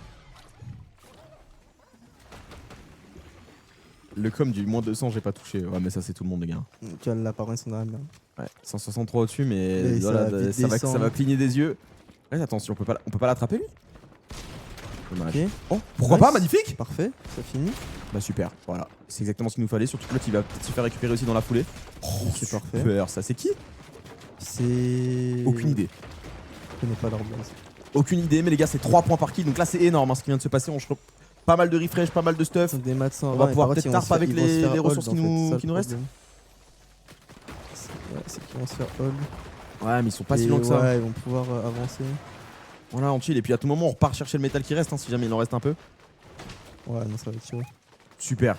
Le com du moins 200 j'ai pas touché. Ouais mais ça c'est tout le monde les gars. Tu vois, l'apparence, sont dans la merde. Ouais, 163 au-dessus mais Et voilà, ça va vite ça descendre. va cligner des yeux. Ouais, attention, on peut pas l'attraper lui. Dommage. Ok. Oh, pourquoi Nice. pas, magnifique. Parfait, ça finit. Bah super, voilà. C'est exactement ce qu'il nous fallait, surtout que l'autre il va peut-être se faire récupérer aussi dans la foulée. Oh, C'est parfait. super, ça c'est qui? C'est. Aucune idée. Je connais pas leur base. Aucune idée, mais les gars, c'est 3 points par kill. Donc là, c'est énorme hein, ce qui vient de se passer. Pas mal de refresh, pas mal de stuff. Des maths sans On va ouais, pouvoir par peut-être contre, ils vont tarp se faire- avec ils vont se faire les hold, ressources en fait, c'est ça, qui le nous restent. problème. C'est qu'ils vont se faire hold. Ouais, mais ils sont pas si Et loin que ça. Ouais, ils vont pouvoir avancer. Voilà, on chill. Et puis à tout moment, on repart chercher le métal qui reste, hein, si jamais il en reste un peu. Ouais, non, ça va être chaud. Super.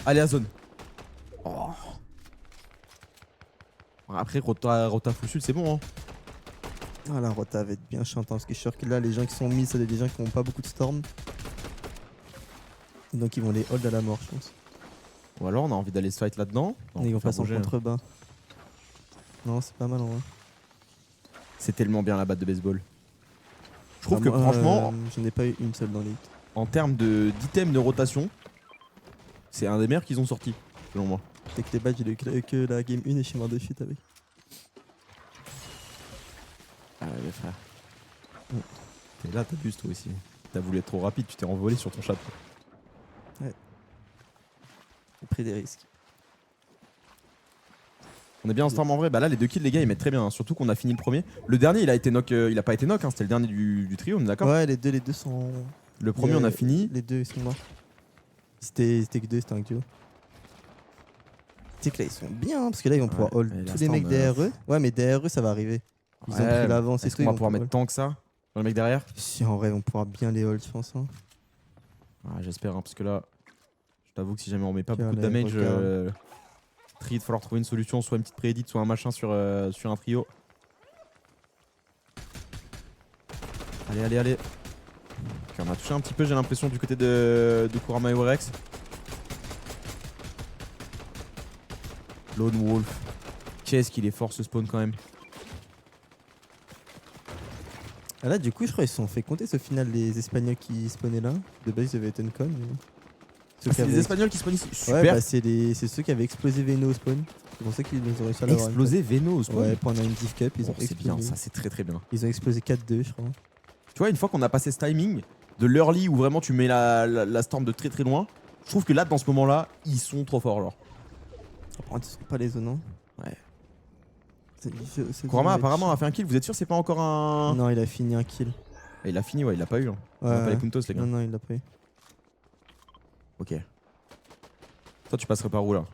Allez, à zone. Oh. Après, Rota full sud, c'est bon. Hein. Ah, la rota va être bien chiante, hein, parce que je suis sûr que là, les gens qui sont mis, c'est des gens qui n'ont pas beaucoup de storm. Donc ils vont les hold à la mort, je pense. Ou alors, on a envie d'aller se fight là-dedans. Non, Et ils on vont peut faire passer en bouger, hein. contrebas. Non, c'est pas mal en vrai. C'est tellement bien la batte de baseball. Je trouve Ah, que moi, franchement, je n'ai pas eu une seule dans les hits. en termes d'items de rotation, c'est un des meilleurs qu'ils ont sorti, selon moi. Dès que les badges, j'ai eu que la game 1 et je suis mort de suite avec. Ah ouais, frère. T'es là, t'abuses toi aussi. T'as voulu être trop rapide, tu t'es envolé sur ton chapeau. J'ai pris des risques. On est bien en storm en vrai. Bah là, les 2 kills, les gars, ils mettent très bien. Hein. Surtout qu'on a fini le premier. Le dernier, il a été knock. Il a pas été knock. Hein. C'était le dernier du trio, on est d'accord. Ouais, les deux sont. Le premier, on a fini. Les deux, ils sont morts. C'était que deux, c'était un duo. Tu sais que là, ils sont bien, hein, parce que là, ils vont pouvoir Ouais, hold mais la tous les Storm, mecs derrière eux. Ouais, mais derrière eux, ça va arriver. Ils ont pris l'avance et Est-ce tout. qu'on va ils vont pouvoir mettre tant que ça dans le mec derrière? Si, en vrai, ils vont pouvoir bien les hold, je pense. Hein. Ah, j'espère, hein, parce que là, je t'avoue que si jamais on met pas Tiens, beaucoup de allez, damage, regarde. il va falloir trouver une solution, soit une petite préédit, soit un machin sur un trio. Allez. Ok, on a touché un petit peu, j'ai l'impression, du côté de Kurama et Werex. Lone Wolf. Qu'est-ce qu'il est fort ce spawn quand même. Ah là, du coup, je crois qu'ils se sont fait compter ce final, les Espagnols qui spawnaient là. De base, ils devaient être Uncon. Mais... Ceux qui C'est les avaient- Espagnols qui spawnent ici. Super. Ouais, bah, c'est ceux qui avaient explosé Veno au spawn. C'est pour ça qu'ils ont réussi à l'avoir. Explosé Veno au spawn. Ouais, pendant une div cup, ils ont Oh, c'est explosé. bien, ça c'est très bien. Ils ont explosé 4-2, je crois. Tu vois, une fois qu'on a passé ce timing de l'early où vraiment tu mets la storm de très loin, je trouve que là, dans ce moment-là, ils sont trop forts. Alors. Par contre, ils sont pas les zones, hein. Ouais. C'est Kurama dommage. apparemment a fait un kill. Vous êtes sûr c'est pas encore un. Non, il a fini un kill. Et il a fini, ouais, il l'a pas eu. Hein. On a pas les puntos, les gars. Non, il l'a pas eu. Ok. Toi, tu passerais par où là?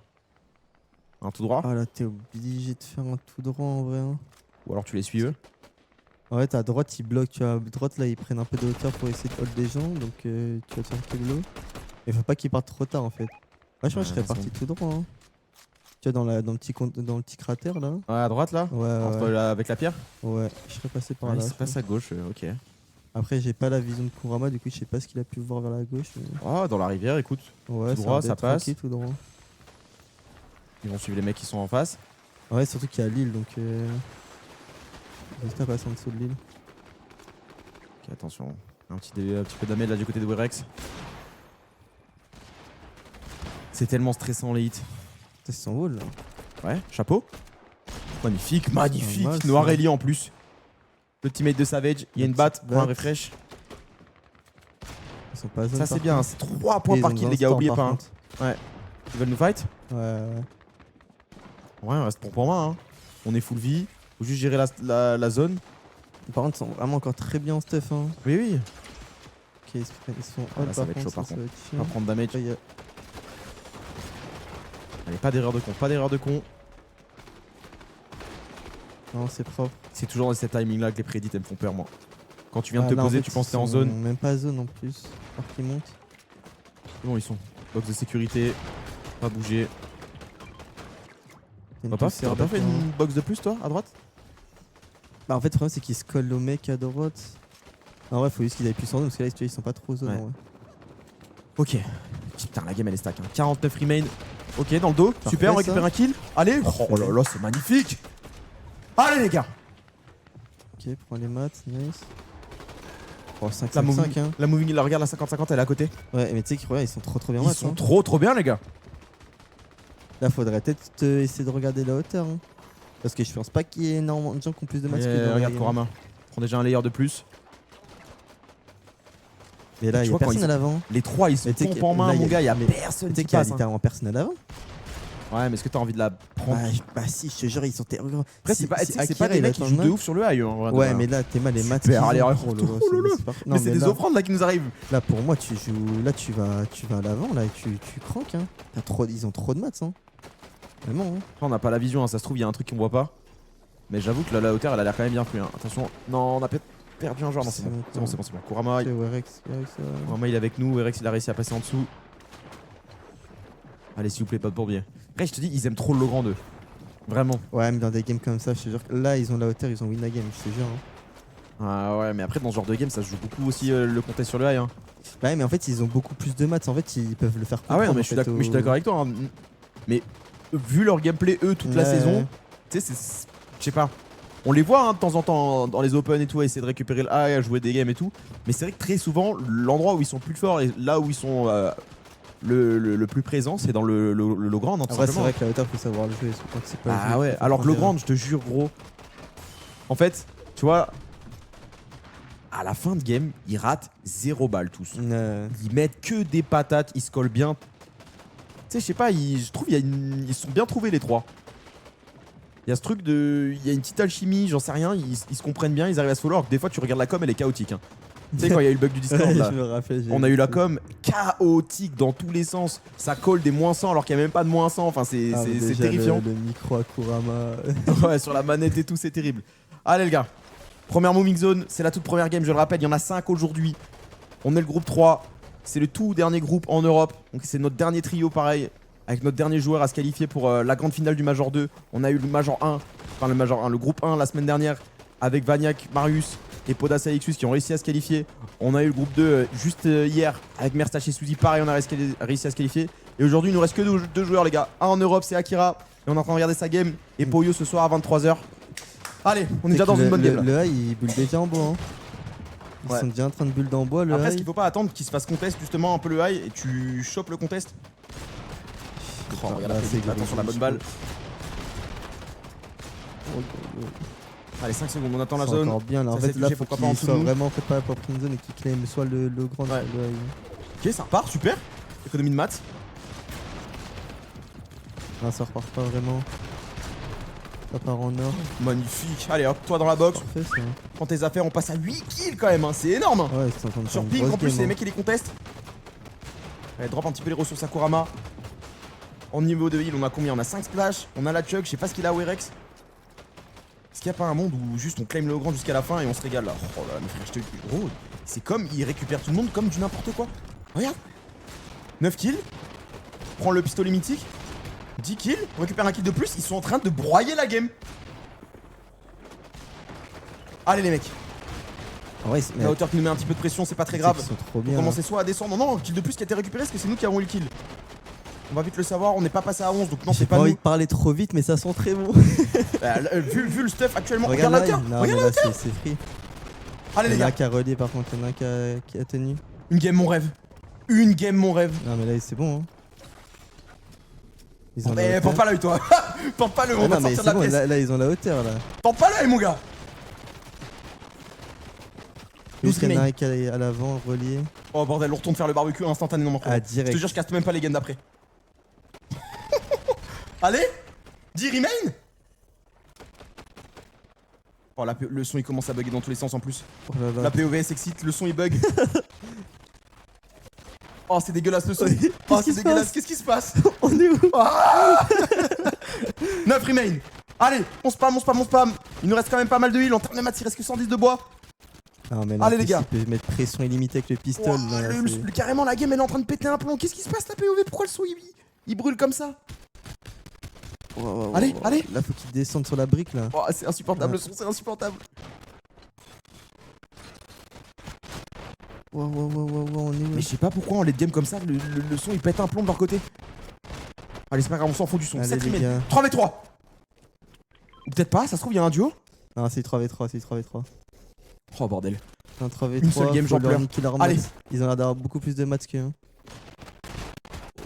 Un tout droit? Ah là, t'es obligé de faire un tout droit en vrai. Hein. Ou alors tu les suis eux? En fait, à droite, ils bloquent. Tu vois, à droite, là, ils prennent un peu de hauteur pour essayer de hold des gens. Donc, tu vas te faire un peu de l'eau. Mais faut pas qu'ils partent trop tard en fait. Moi, je pense que je serais parti tout droit. Hein. Tu vois, dans le petit cratère là. Ouais, à droite là? Ouais, Entre avec la pierre? ouais, je serais passé par Ouais, là. il se je passe pense. à gauche, ok. Après, j'ai pas la vision de Kurama, du coup, je sais pas ce qu'il a pu voir vers la gauche. Mais... Oh, dans la rivière, écoute. Ouais, Tout droit, a l'air ça d'être passe. tranquille, tout droit. Ils vont suivre les mecs qui sont en face. Ouais, surtout qu'il y a l'île donc. Juste à passer en dessous de l'île. Ok, attention. Un petit peu damage là du côté de Werex. C'est tellement stressant les hits. Ça, c'est son wall là. Ouais, chapeau. Magnifique, Pas mal, Noir ça. Ellie en plus. Le teammate de Savage, il y a une batte pour un refresh. Ils sont pas zone, Ça par c'est bien, contre. c'est 3 points Et ils par ont kill besoin les de gars, storm, oubliez par pas. Hein. contre. Ils veulent nous fight? Ouais. Ouais, on reste pour main. Hein. On est full vie. Faut juste gérer la zone. Par contre, ils sont vraiment encore très bien en stuff. Hein. Oui, oui. Ok, ils sont Ah, là, hold ça par va être chaud, contre. par Ça contre. va être On va chiant. prendre damage. Après, il y a- Allez, pas d'erreur de con, pas d'erreur de con. Non, c'est propre. C'est toujours dans ces timings là que les prédits elles me font peur moi. Quand tu viens de te là, en poser, fait, tu penses que t'es ils en sont zone. Même pas zone en plus. Alors qu'ils montent. C'est bon, ils sont. Box de sécurité. Pas bouger. Il y a une T'aurais poussière pas fait d'accord. une box de plus toi à droite? Bah en fait le problème c'est qu'ils se collent au mec à droite. En vrai faut juste qu'ils aillent plus en zone parce que là ils sont pas trop zone Ouais. en vrai. Ok. Putain, la game elle est stack. Hein. 49 remain. Ok, dans le dos. Parfait, Super, on ça. récupère un kill. Allez. Oh là là, c'est magnifique. Allez les gars. Ok, prends les maths, nice. Oh 5 La 5 moving, 5 hein. la moving, la regarde la 50-50, elle est à côté. Ouais mais tu sais qu'ils regarde, ils sont trop bien Ils maths, sont hein. trop bien les gars. Là faudrait peut-être essayer de regarder la hauteur hein. Parce que je pense pas qu'il y ait énormément de gens qui ont plus de maths que dans la Regarde game. Kurama. Prends déjà un layer de plus. Mais là Tu il y vois, a quand personne ils à l'avant. Les trois ils sont Mais tu sais pompe que- en main là, mon y a- gars, il y a mais- personne Tu sais qui qu'il y a passe. Hein. littéralement personne à l'avant. Ouais, mais est-ce que t'as envie de la prendre? Bah si, je te jure, ils sont terribles. Après, c'est pas, tu sais que c'est pas des mecs qui jouent de ouf sur le high. Hein, en vrai, Ouais, de- mais là, t'es mal les maths. Super, qu'ils allez, ont. allez, Oh là là, oh là là. c'est parfait. Mais Non, c'est des là, offrandes là qui nous arrivent. là, pour moi, tu joues. Là, tu vas à l'avant, là, et tu cranques. Hein. Ils ont trop de maths. Hein. Vraiment. Hein. Après, on n'a pas la vision, hein, ça se trouve, il y a un truc qu'on voit pas. Mais j'avoue que la hauteur, elle a l'air quand même bien plus. Hein. Attention, non, on a peut-être perdu un joueur. Non, c'est bon, c'est bon, c'est bon, c'est bon. Kurama, Ok, Werex, Kurama, il est avec nous. Werex, il a réussi à passer en dessous. Allez, s'il vous plaît, pas de bourbier. Après, je te dis, ils aiment trop le Logrand 2. Vraiment. Ouais, mais dans des games comme ça, je te jure que là, ils ont la hauteur, ils ont win la game, je te jure. Hein. Ah ouais, mais après, dans ce genre de game, ça se joue beaucoup aussi le contest sur le high. Hein. Bah ouais, mais en fait, ils ont beaucoup plus de maths. En fait, ils peuvent le faire Ah ouais, non, comprendre, mais en fait, mais je suis d'accord avec toi. Hein. Mais vu leur gameplay, eux, toute la Ouais. saison, tu sais, je sais pas. On les voit hein, de temps en temps dans les open et tout, à essayer de récupérer le high, à jouer des games et tout. Mais c'est vrai que très souvent, l'endroit où ils sont plus forts et là où ils sont le plus présents, c'est dans le low grand. Hein, tout Après, c'est simplement. vrai que la hauteur, faut savoir le jouer. Quand c'est pas Ah joué, ouais, faut alors que le prendre grand, je te jure, gros. En fait, tu vois, à la fin de game, ils ratent 0 balles tous. des- Ils mettent que des patates, ils se collent bien. Tu sais, je sais pas, je trouve ils sont bien trouvés les trois. Il y a ce truc de. Il y a une petite alchimie, j'en sais rien, ils se comprennent bien, ils arrivent à se follow. Alors que des fois, tu regardes la com, elle est chaotique. Hein. Tu sais, quand il y a eu le bug du Discord, Ouais, là, je me rappelle. on a eu la com chaotique dans tous les sens. Ça colle des moins 100 alors qu'il n'y a même pas de moins 100. Enfin, c'est Ah, mais c'est déjà, terrifiant. Le micro à Kurama. Ouais, sur la manette et tout, c'est terrible. Allez, les gars. Première moving zone, c'est la toute première game, je le rappelle. Il y en a 5 aujourd'hui. On est le groupe 3. C'est le tout dernier groupe en Europe. Donc, c'est notre dernier trio, pareil. Avec notre dernier joueur à se qualifier pour la grande finale du Major 2. On a eu le Major 1, enfin le Major 1, le groupe 1 la semaine dernière avec Vaniac, Marius et Podas Alexus qui ont réussi à se qualifier. On a eu le groupe 2 juste hier avec Merstache et Suzy, pareil, on a réussi à se qualifier. Et aujourd'hui, il nous reste que deux joueurs, les gars. Un en Europe, c'est Akira. Et on est en train de regarder sa game. Et Poyo ce soir à 23h. Allez, on est déjà dans une bonne game là. Le high, il bulle déjà en bois. Hein. Ils Ouais. sont déjà en train de bulle en bois. Le Après, ce high. qu'il faut pas attendre qu'il se fasse contest justement un peu le high et tu chopes le contest. Oh, regarde Là, la c'est physique, attention la bonne balle. Oh, Allez, 5 secondes, on attend la c'est zone. encore bien là. En Ça fait, s'est là, touché, faut pourquoi pas en qu'il dessous de soit nous. vraiment préparé pour prendre une zone et qu'il claim soit le grand Ouais. sur le high. Ok, ça repart, super. Économie de maths. Là, ça repart pas vraiment. Ça part en or. Magnifique. Allez, hop, toi dans la box. Parfait ça. Prends tes affaires, on passe à 8 kills quand même. Hein. C'est énorme. Hein. Ouais, ils sont en train de faire Sur une ping, grosse en plus, game, c'est les hein. mecs qui les contestent. Allez, drop un petit peu les ressources à Kurama. En niveau de heal, on a combien? On a 5 splash. On a la chug. Je sais pas ce qu'il a, Werex. Est-ce qu'il n'y a pas un monde où juste on claim le grand jusqu'à la fin et on se régale là? Oh là, mes frères, je te dis. Gros, c'est comme il récupère tout le monde comme du n'importe quoi. Regarde. 9 kills. Prends le pistolet mythique. 10 kills. On récupère un kill de plus. Ils sont en train de broyer la game. Allez, les mecs. Ah ouais, La hauteur qui nous met un petit peu de pression, c'est pas très grave. Ils sont trop On bien. commençait soit à descendre. Non, non, kill de plus qui a été récupéré, parce que c'est nous qui avons eu le kill. On va vite le savoir, on n'est pas passé à 11, donc non, J'ai c'est pas pas envie nous. de parler trop vite, mais ça sent très bon. Vu le stuff actuellement, Regarde regarde la là, hauteur. non, Regarde mais la là, hauteur. c'est free. Allez, Il les y en a gars, qui a relié par contre, il y en a un qui a tenu. une game mon rêve. Une game mon rêve. Non, mais là, c'est bon. Hein. Ils ont la Mais hauteur. porte pas l'œil, toi. Porte pas l'œil, Ah on va non, mais sortir de c'est la bon, pièce. là, ils ont la hauteur là. Porte pas l'œil, mon gars. Juste qu'il y en a remain. un qui est à l'avant, relié. Oh bordel, on retourne faire le barbecue instantanément. Ah, Je direct. te jure, je casse même pas les gains d'après. Allez, 10 remain. Oh, le son il commence à bugger dans tous les sens en plus. Oh là là. La POV s'excite, le son il bug. Oh, c'est dégueulasse le son. Qu'est-ce Oh, qui c'est se dégueulasse. passe Qu'est-ce qui se passe? On est où? 9 remain. Allez, on spam. Il nous reste quand même pas mal de heal. En termes de maths, il reste que 110 de bois. Non, mais là, Allez, les gars. il peut mettre pression illimitée avec le pistolet. Ouah, là, c'est- carrément, la game, elle est en train de péter un plomb. Qu'est-ce qui se passe, la POV? Pourquoi le son, il brûle comme ça? Allez, allez. Là, faut qu'il descende sur la brique, là. Oh, c'est insupportable, Ouais. le son, c'est insupportable. Wow, on est où? Mais je sais pas pourquoi en late game comme ça, le son il pète un plomb de leur côté. Allez, c'est pas grave, on s'en fout du son. Allez, 7 les remain. gars. 3v3. Ou peut-être pas, ça se trouve, il y a un duo. Non, c'est 3v3, c'est 3v3. Oh bordel. Un 3v3, Une seule game, faut j'en leur pleure. niquer leur Allez. maths. Ils ont l'air d'avoir beaucoup plus de maths qu'eux. Hein.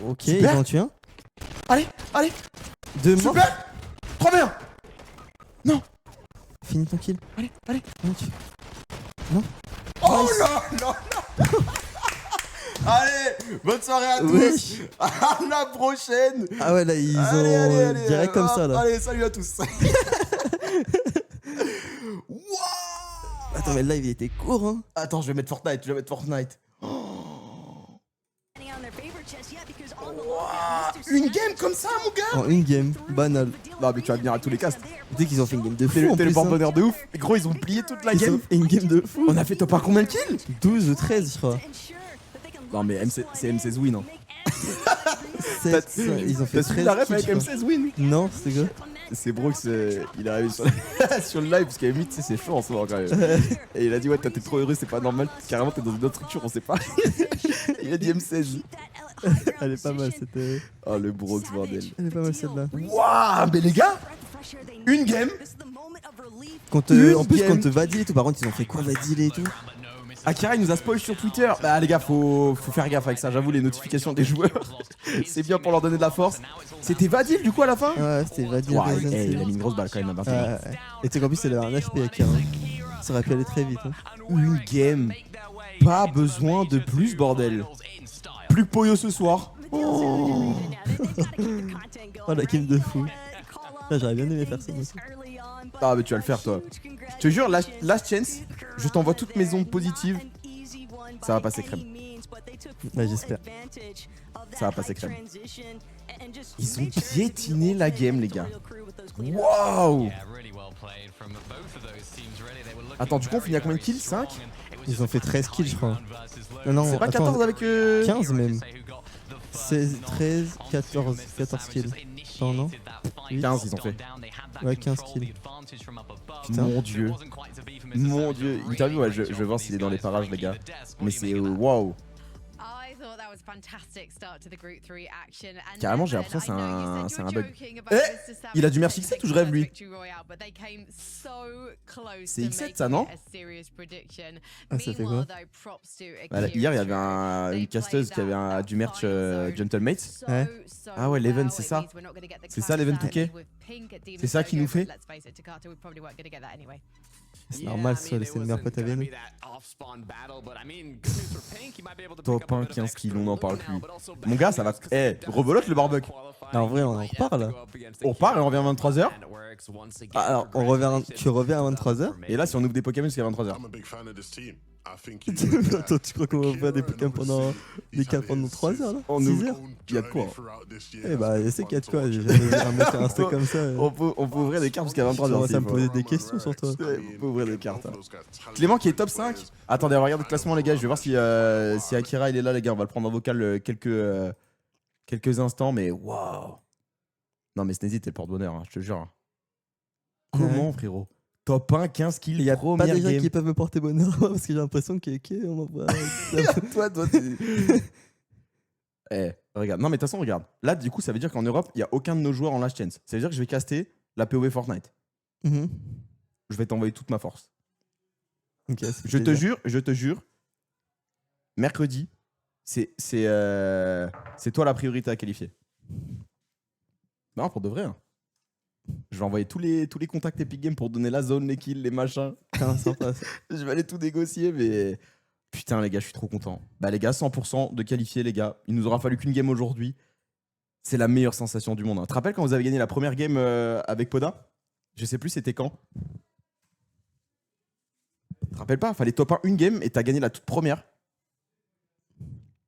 Ok, Super. ils en tuent un. Allez, allez. Deux morts. Super. 3v1. Finis ton kill. Allez, allez. Non, tu- Oh là là là. Allez, bonne soirée à tous. Wesh. À la prochaine. Ah ouais, là, ils Allez, ont allez, allez, direct comme hop, ça, là. Allez, salut à tous. Wouah. Attends, mais le live, il était court, hein. Attends, je vais mettre Fortnite. Une game comme ça, mon gars. En une game, banal. Non, mais tu vas venir à tous les casts. Dès qu'ils ont fait une game de fou. T'es en le plus, porte-bonheur de ouf. Et gros, ils ont plié toute la Ils ont game. fait une game de fou. On a fait top 1 combien de kills? 12 ou 13, je crois. Non, mais c'est M16 win. Hein. 7, ils ont fait T'as suivi 13 la ref kills, avec je crois. M16 win? Non, c'est quoi? C'est Brooks, il est arrivé sur, sur le live parce qu'à 8, tu sais, c'est chaud en ce moment quand même. Et il a dit, ouais, t'es trop heureux, c'est pas normal. Carrément, t'es dans une autre structure, on sait pas. Il a dit M16. Elle est pas mal, c'était. Oh, le Brooks, bordel. Elle est pas mal celle-là. Waouh, mais les gars, une game. En plus, game. contre Vadil et tout, par contre, ils ont fait quoi Vadil et tout? Akira, il nous a spoil sur Twitter. Bah, les gars, faut faire gaffe avec ça. J'avoue, les notifications des joueurs, c'est bien pour leur donner de la force. C'était Vadil du coup à la fin? Ouais, c'était Vadil. Ouais, Resident il a Evil. mis une grosse balle quand même à 21. Ouais. Et tu sais qu'en plus, elle a un HP Akira. Hein. Ça aurait pu aller très vite. Hein. Une game. Pas besoin de plus, bordel. Plus que Poyo ce soir. Oh, la game de fou. Là, j'aurais bien aimé faire ça aussi. Ah, mais tu vas le faire, toi. Je te jure, last chance, je t'envoie toutes mes ondes positives. Ça va passer crème. Ouais, j'espère. Ça va passer crème. Ils ont piétiné la game, les gars. Waouh! Attends, du coup, on finit à combien de kills? 5? Ils ont fait 13 kills, je crois. Non, C'est pas attends, 14 avec. 15 même. 16, 13, 14 kills. Non, non. 15, ils ont fait. Ouais, 15 kills. Putain. Mon dieu. Mon dieu. Interview, ouais, je vais voir s'il est dans les parages, les gars. Mais c'est. Waouh! Carrément, j'ai l'impression que c'est un bug. Il a du merch X7 ou je rêve, lui? C'est X7 ça, non? Ah, ça fait quoi? Bah, hier, il y avait une casteuse qui avait du merch Gentlemates. Ouais. Ah ouais, l'event, c'est ça? C'est ça, l'event Touquet? C'est ça qu'il nous fait? C'est normal, ça, c'est le meilleur pote à Vienne. Top 1, 15 kills, on n'en parle plus. Mon gars, ça va. Eh, rebelote le barbecue. Ah, en vrai, on en reparle. On repart et on revient à 23h. Ah, alors, tu reviens à 23h? Et là, si on ouvre des Pokémon jusqu'à 23h. Attends, tu crois qu'on va faire des Pokémon pendant des cartes pendant 3 heures là? On 6 ouvre. heures? Il y a de quoi. Eh bah, je sais qu'il y a de quoi. J'ai jamais vu un mec faire un truc comme ça. On peut ouvrir des cartes jusqu'à 23h. commences à me poser des questions sur toi. Ouais, on peut ouvrir des cartes. Hein. Clément qui est top 5. Attendez, regarde le classement, les gars. Je vais voir si Akira il est là, les gars. On va le prendre en vocal quelques instants. Mais waouh. Non, mais Sneezy, t'es le porte-bonheur, hein, je te jure. Comment, frérot? Top 1, 15 kills, Il y a première pas des gens game. qui peuvent me porter bonheur parce que j'ai l'impression on m'envoie. toi, Eh, regarde. Non, mais de toute façon, regarde. Là, du coup, ça veut dire qu'en Europe, il n'y a aucun de nos joueurs en last chance. Ça veut dire que je vais caster la POV Fortnite. Mhm. Je vais t'envoyer toute ma force. Ok, ça fait Je te plaisir. jure, mercredi, c'est toi la priorité à qualifier. Non, pour de vrai. Hein. Je vais envoyer tous les contacts Epic Games pour donner la zone, les kills, les machins. Putain, sympa, ça. Je vais aller tout négocier, mais putain, les gars, je suis trop content. Bah, les gars, 100% de qualifier, les gars. Il nous aura fallu qu'une game aujourd'hui. C'est la meilleure sensation du monde. Hein. Tu te rappelles quand vous avez gagné la première game avec Poda? Je sais plus, c'était quand? Tu te rappelles pas? Fallait top 1 une game et t'as gagné la toute première.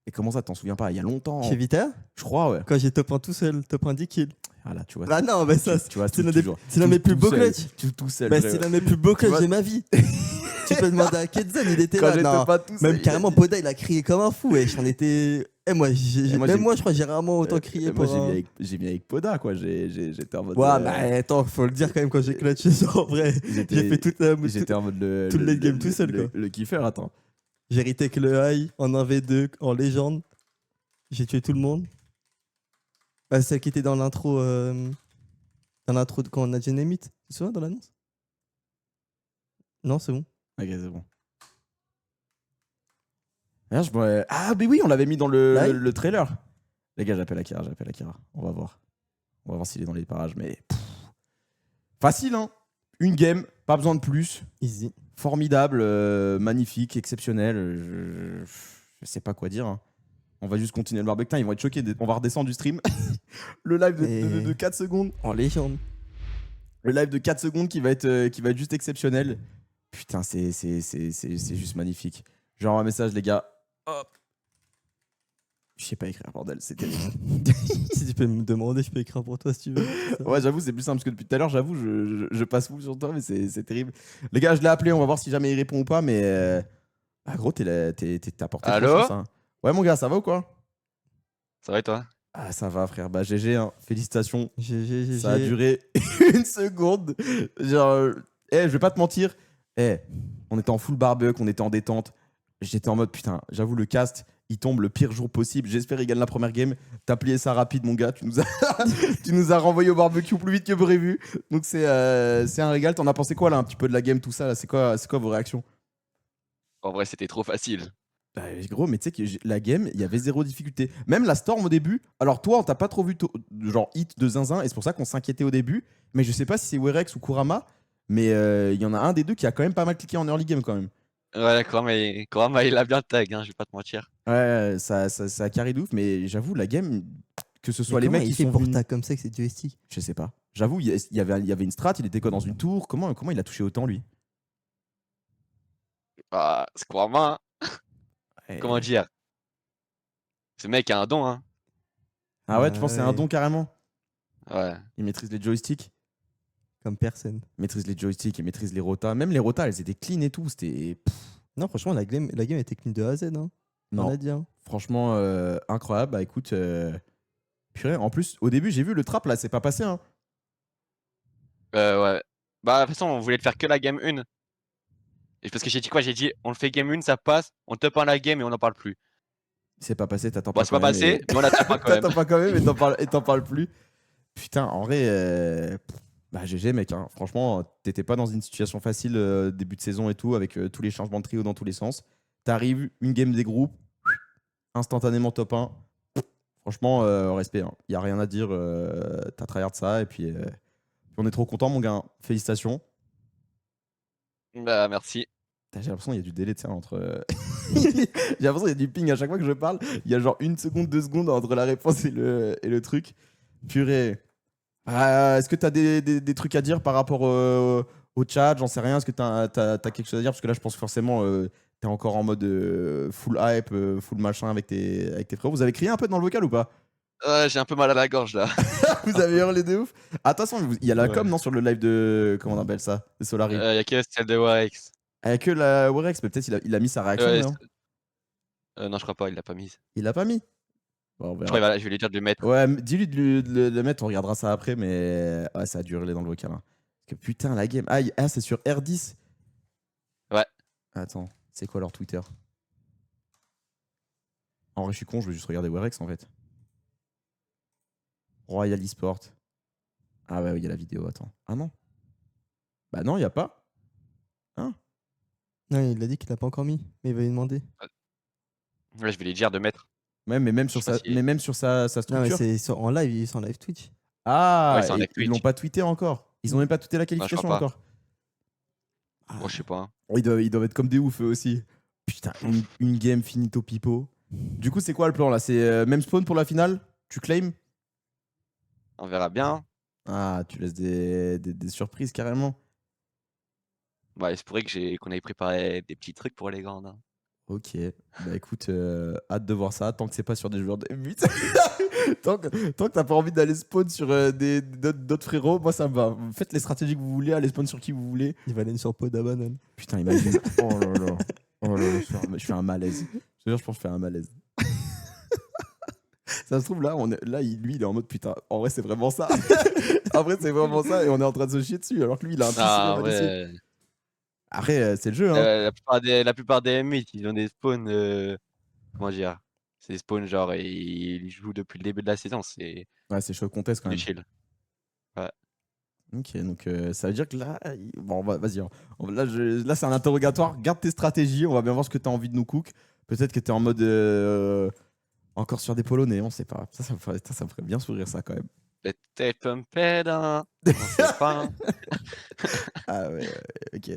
Et comment ça, t'en souviens pas? Il y a longtemps. Chez Vita, Je crois, ouais. quand j'ai top 1 tout seul, top 1 10 kills. Ah là, tu vois. Ah non, mais ça, tu vois, c'est l'un toujours. de mes plus beaux clutches. Tout seul. Bah, frère. c'est l'un de mes plus beaux clutches vois- de ma vie. Tu peux demander à Kedzan, il était Quand là. j'étais Non, pas tout seul, même il a carrément, dit- Poda, il a crié comme un fou. J'en étais. Et moi, moi, même j'ai- moi, je crois que j'ai rarement autant crié Moi, pour. j'ai mis avec Poda, quoi. J'étais en mode. Ouais, mais attends, faut le dire quand même quand j'ai clutché ça en vrai. J'étais- J'ai fait J'étais en mode tout le late game tout seul, quoi. Le kiffer, attends. J'ai retake le high en 1v2 en légende. J'ai tué tout le monde. Bah, celle qui était dans l'intro. Dans l'intro de quand on a Genemite. Tu te souviens dans l'annonce? Non, c'est bon. Ok, c'est bon. D'ailleurs, ah, mais oui, on l'avait mis dans le trailer. Les gars, j'appelle Akira. On va voir. On va voir s'il est dans les parages, mais. Facile, hein. Une game, pas besoin de plus. Easy. Formidable, magnifique, exceptionnel. Je sais pas quoi dire. Hein. On va juste continuer le barbecue. Ils vont être choqués. On va redescendre du stream. Le live de 4 secondes. En légende. Le live de 4 secondes qui va être juste exceptionnel. Putain, c'est juste magnifique. Genre un message, les gars. Hop. Je sais pas écrire, bordel, c'est terrible. Si tu peux me demander, je peux écrire pour toi si tu veux. Ouais, j'avoue, c'est plus simple parce que depuis tout à l'heure, j'avoue, je passe fou sur toi, mais c'est terrible. Les gars, je l'ai appelé, on va voir si jamais il répond ou pas, mais. Ah, gros, t'as porté Allô trop chance, hein. Ouais, mon gars, ça va ou quoi? Ça va et toi? Ah, ça va, frère. Bah, GG, hein. Félicitations. GG. Ça a duré une seconde. Genre, je vais pas te mentir. On était en full barbecue, on était en détente. J'étais en mode, putain, j'avoue, le cast, il tombe le pire jour possible. J'espère qu'il gagne la première game. T'as plié ça rapide, mon gars. Tu nous as renvoyé au barbecue plus vite que prévu. Donc, c'est un régal. T'en as pensé quoi, là, un petit peu de la game, tout ça là, c'est quoi vos réactions? En vrai, c'était trop facile. Bah, gros, mais tu sais que la game, il y avait zéro difficulté. Même la Storm au début. Alors, toi, on t'a pas trop vu genre hit de zinzin, et c'est pour ça qu'on s'inquiétait au début. Mais je sais pas si c'est Werex ou Kurama. Mais il y en a un des deux qui a quand même pas mal cliqué en early game, quand même. Ouais, Kurama, il a bien tag, hein, je vais pas te mentir. Ouais, ça carry de ouf, mais j'avoue, la game, que ce soit les mecs il qui fait sont pour venus... ta comme ça que c'est joystick. Je sais pas. J'avoue, il y avait une strat, il était quoi dans une tour? Comment il a touché autant, lui? Ah, c'est Kurama, hein. Ouais. Comment dire? Ce mec a un don, hein. Ah ouais, tu penses que c'est un Ouais. don carrément? Ouais. Il maîtrise les joysticks, Comme personne. il maîtrise les rotas. Même les rotas, elles étaient clean et tout. C'était... Non, franchement, la game était clean de A à Z. Hein. On Non, a dit. Hein. franchement, incroyable. Bah écoute, purée, en plus, au début, j'ai vu le trap là, c'est pas passé, hein. Ouais. Bah, de toute façon, on voulait te faire que la game 1. Et parce que j'ai dit quoi? J'ai dit, on le fait game 1, ça passe, on top 1 la game et on n'en parle plus. C'est pas passé, t'attends Bon, pas c'est pas quand même, passé, mais on a top 1 quand même. T'attends pas quand même et t'en parles plus. Putain, en vrai, bah GG mec, hein. Franchement, t'étais pas dans une situation facile début de saison et tout, avec tous les changements de trio dans tous les sens. T'arrives, une game des groupes, instantanément top 1. Franchement, respect, hein. Y a rien à dire, t'as tryhard ça, et puis on est trop content mon gars, hein. Félicitations. Bah, merci. Putain, j'ai l'impression qu'il y a du délai, tu sais, entre... J'ai l'impression qu'il y a du ping à chaque fois que je parle. Il y a genre 1 seconde, 2 secondes entre la réponse et le truc. Purée. Est-ce que tu as des trucs à dire par rapport au chat? J'en sais rien. Est-ce que tu as quelque chose à dire? Parce que là, je pense que forcément, tu es encore en mode full hype, full machin avec tes frères. Vous avez crié un peu dans le vocal ou pas? Ouais, j'ai un peu mal à la gorge là. Vous avez hurlé de ouf? Attention, il y a la Ouais. com, non, sur le live de... Comment on appelle ça? De Solari. Y'a que celle de Warex. Avec que la Werex, mais peut-être il a mis sa réaction. Ouais, non, non, je crois pas, il l'a pas mise. il l'a pas mis. Bon, on Je verra. crois je vais lui dire de le mettre. Ouais, dis-lui de le mettre, on regardera ça après, mais ouais, ça a dû hurler dans le vocal, hein. Parce que putain, la game. Ah, c'est sur R10. Ouais. Attends, c'est quoi leur Twitter? En vrai, je suis con, je veux juste regarder Werex en fait. Royal eSport. Ah ouais, il y a la vidéo, attends. Ah non. Bah non, il y a pas. Hein? Non, il a dit qu'il l'a pas encore mis, mais il va lui demander. Ouais, je vais lui dire de mettre. Ouais, mais même sur Je sais pas sa, si- mais même sur sa Non, mais structure. c'est en live, il est en live Twitch. Ah, Ouais, c'est en et live ils l'ont Twitch. pas tweeté encore. Ils ont même pas tweeté la je crois qualification pas. encore. Bon, je sais pas. Hein. Oh, ils doivent être comme des oufs eux aussi. Putain, une game finito pipo. Du coup, c'est quoi le plan là? C'est même spawn pour la finale? Tu claims? On verra bien. Ah, tu laisses des surprises carrément. Bah, il se pourrait qu'on ait préparé des petits trucs pour les grandes. Hein. Ok, bah écoute, hâte de voir ça, tant que c'est pas sur des joueurs de M8. tant que t'as pas envie d'aller spawn sur d'autres frérots, moi ça me va. Faites les stratégies que vous voulez, allez spawn sur qui vous voulez. Il va aller sur pot banane. Putain, imagine. Oh là là. Oh là là, je fais un malaise. Je te jure, je pense que je fais un malaise. Ça se trouve, là, lui, il est en mode putain, en vrai, c'est vraiment ça. En vrai, c'est vraiment ça, et on est en train de se chier dessus, alors que lui, il a un Ah PC. ouais. Après, c'est le jeu, hein. La plupart des M8, ils ont des spawns. Comment dire? C'est des spawns genre ils jouent depuis le début de la saison. C'est Ouais, c'est chaud contest quand du même. chill. Ok, donc ça veut dire que là, bon, vas-y. Là, c'est un interrogatoire. Garde tes stratégies. On va bien voir ce que tu as envie de nous cook. Peut-être que tu es en mode encore sur des Polonais, on sait pas. Ça me ferait bien sourire, ça quand même. Peut-être un pédant. On sait pas. Hein. Ah ouais, ok.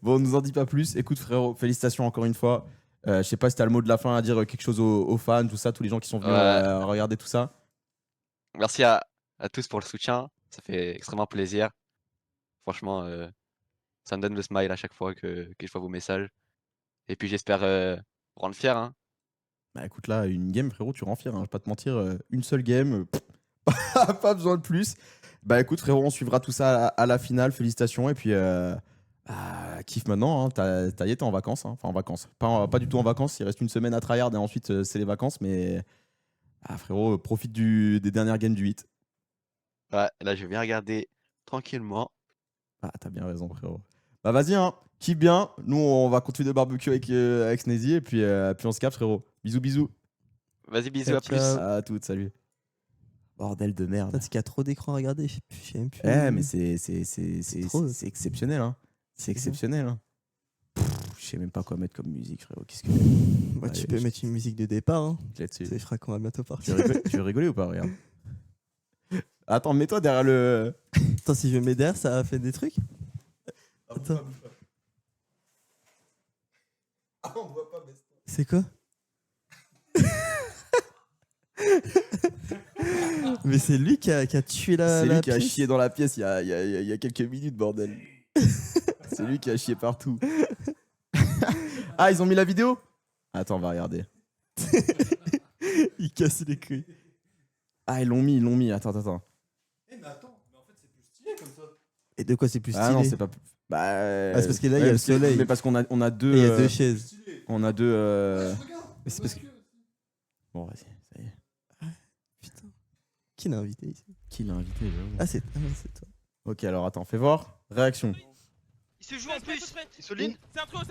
Bon, on nous en dit pas plus. Écoute, frérot, félicitations encore une fois. Je sais pas si tu as le mot de la fin à dire quelque chose aux fans, tout ça, tous les gens qui sont venus Ouais. regarder tout ça. Merci à tous pour le soutien. Ça fait extrêmement plaisir. Franchement, ça me donne le smile à chaque fois que je vois vos messages. Et puis j'espère vous rendre fier. Hein. Bah écoute, là, une game, frérot, tu rends fier, hein, je vais pas te mentir. Une seule game, pas besoin de plus. Bah écoute, frérot, on suivra tout ça à la finale. Félicitations. Et puis, kiffe maintenant. Hein. T'es en vacances. Hein. Enfin, en vacances. Pas du tout en vacances. Il reste une semaine à tryhard et ensuite, c'est les vacances. Mais, frérot, profite des dernières games du 8. Ouais, là je vais bien regarder tranquillement. Ah, t'as bien raison, frérot. Bah vas-y, hein. Kiffe bien. Nous, on va continuer de barbecue avec Sneezy. Et puis on se capte, frérot. Bisous, bisous. Vas-y, bisous, Ciao, à plus. ciao. À toutes, salut. Bordel de merde. Putain, c'est qu'il y a trop d'écrans à regarder. Je sais même plus. Mais c'est trop. exceptionnel, hein. C'est C'est exceptionnel, hein. Je sais même pas quoi mettre comme musique, frérot. Qu'est-ce que Bah, tu Allez, peux je- mettre une musique de départ. Hein. là-dessus? Ça fera qu'on va bientôt Tu partir. veux rigoler, tu veux rigoler ou pas? Regarde. Attends, mets-toi derrière le. Attends, si je mets derrière, ça a fait des trucs. Attends. Ah, on voit pas, mais C'est quoi? Mais c'est lui qui a tué la. c'est la lui qui a pièce. chié dans la pièce il y a quelques minutes, bordel. C'est lui qui a chié partout. Ah, ils ont mis la vidéo? Attends, on va regarder. Il casse les couilles. Ah, ils l'ont mis. Attends. Mais attends, mais en fait c'est plus stylé comme ça. Et de quoi c'est plus stylé? Ah non, c'est pas. Bah. c'est parce que là, il y a le soleil. Mais parce qu'on a deux. Et il y a deux chaises. Stylé. On a deux. Regarde, Mais c'est parce que. Bon, vas-y, ça y est. Putain. Qui l'a invité ici? Qui l'a invité, j'avoue. Ah, c'est toi. Ok, alors attends, fais voir. Réaction. Il se joue en plus. C'est solide. C'est un trio.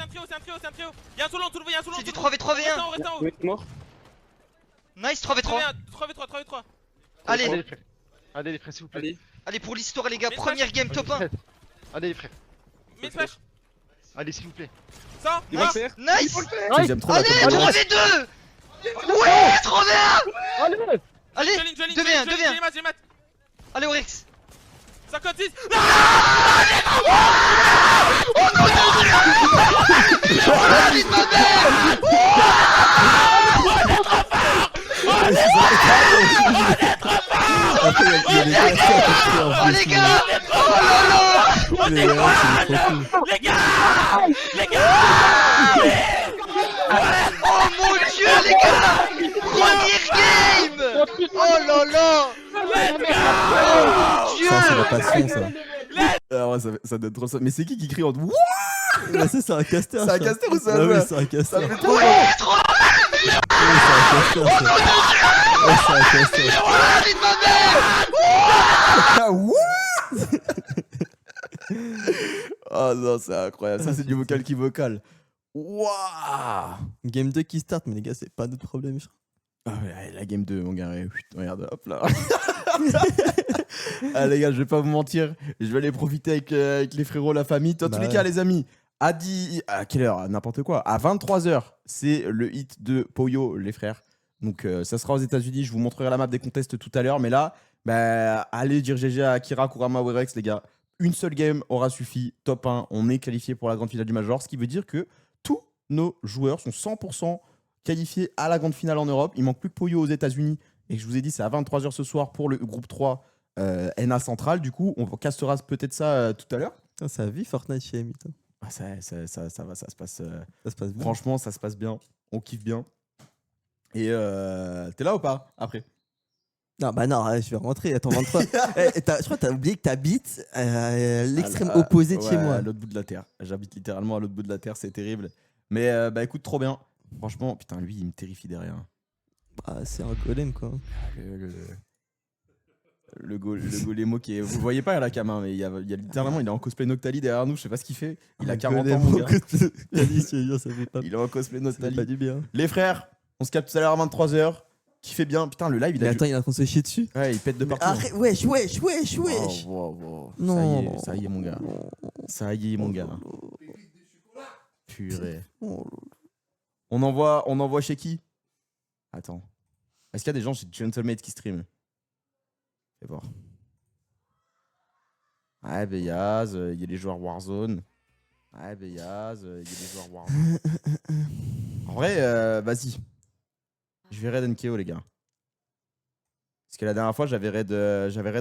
Y'a un solo en dessous, y'a un solo en C'est du dessous. 3v3v1. Reste en haut. Mort. Nice 3v3. 3v3. Allez, Allez les frères. Allez les frères, s'il vous plaît. allez pour l'histoire les gars, Mais première game top 1. Allez les frères. Mets flash. Allez s'il vous plaît. Ça. Il va le Nice, faire. nice. J'aime trop la Allez, commande. 3v2. Ouais, 3v1. Allez. Allez, Je ligne. 2v1, 2v1. J'ai mat. Allez Oryx. 56. Allez ma mère. Après, il y a des personnes Oh les gars. Oh là là. Les gars, c'est trop cool. Oh mon dieu les gars. Première game. Oh là là. Oh mon Ça, c'est la dieu. passion, ça. Ah ouais, ça donne trop ça. Mais c'est qui crie en Wouh. Bah, c'est un caster. C'est un ça. caster ou c'est un Ah oui, joueur? c'est un caster. Ça Oui, me fait trop c'est un caster. ça. Ouais, c'est un caster. Allez ma mère. Ah, wouh. Oh non, c'est incroyable. Ça, c'est du vocal qui vocal. Waouh. Game 2 qui start, mais les gars, c'est pas notre problème. Je crois. Ah ouais, allez, la game 2, mon gars. Regarde, hop là. Ah les gars, je vais pas vous mentir. Je vais aller profiter avec les frérots, la famille. Dans Bah tous les ouais. cas, les amis, à quelle heure? N'importe quoi. À 23h, c'est le hit de Poyo, les frères. Donc ça sera aux États-Unis. Je vous montrerai la map des contests tout à l'heure. Mais là, bah, allez dire GG à Akira, Kurama, Werex, les gars. Une seule game aura suffi. Top 1. On est qualifié pour la grande finale du Major. Ce qui veut dire que tous nos joueurs sont 100% qualifiés à la grande finale en Europe. Il manque plus que Poyo aux États-Unis. Et je vous ai dit, c'est à 23h ce soir pour le groupe 3 NA Central. Du coup, on castera peut-être ça tout à l'heure. Putain, ça vit Fortnite chez Amy. Ah, ça va, ça se passe. Ça se passe bien. Franchement, ça se passe bien. On kiffe bien. Et t'es là ou pas après? Non, bah non, je vais rentrer. Attends, 23. Je crois que t'as oublié que t'habites à l'extrême Ah, opposé de ouais, chez moi. à l'autre bout de la terre. J'habite littéralement à l'autre bout de la terre, c'est terrible. Mais bah écoute, trop bien. Franchement, putain, lui, il me terrifie derrière. Bah, c'est un golem, quoi. Le golémo qui est. Vous le voyez pas à la cam, hein, mais il y a littéralement, il est en cosplay Noctali derrière nous. Je sais pas ce qu'il fait. Il a 40 ans, mon gars. Ça fait pas, Il est en cosplay ça fait pas Noctali. du bien. Les frères, on se capte tout à l'heure à 23h. Qui fait bien. Putain, le live, il Mais a. attends, il est en train de se chier dessus. Ouais, il pète de Mais partout. arrête, wesh. Oh, wow, wow. Non. Ça y est, mon gars. Ça y est, mon gars. Purée. Oh, On envoie chez qui? Attends. Est-ce qu'il y a des gens chez Gentlemate qui stream? Fais voir. Ouais, Beyaz, il y a les joueurs Warzone. Ouais, Beyaz, il y a les joueurs Warzone. En vrai, vas-y. Je vais raid NKO, les gars. Parce que la dernière fois, j'avais raid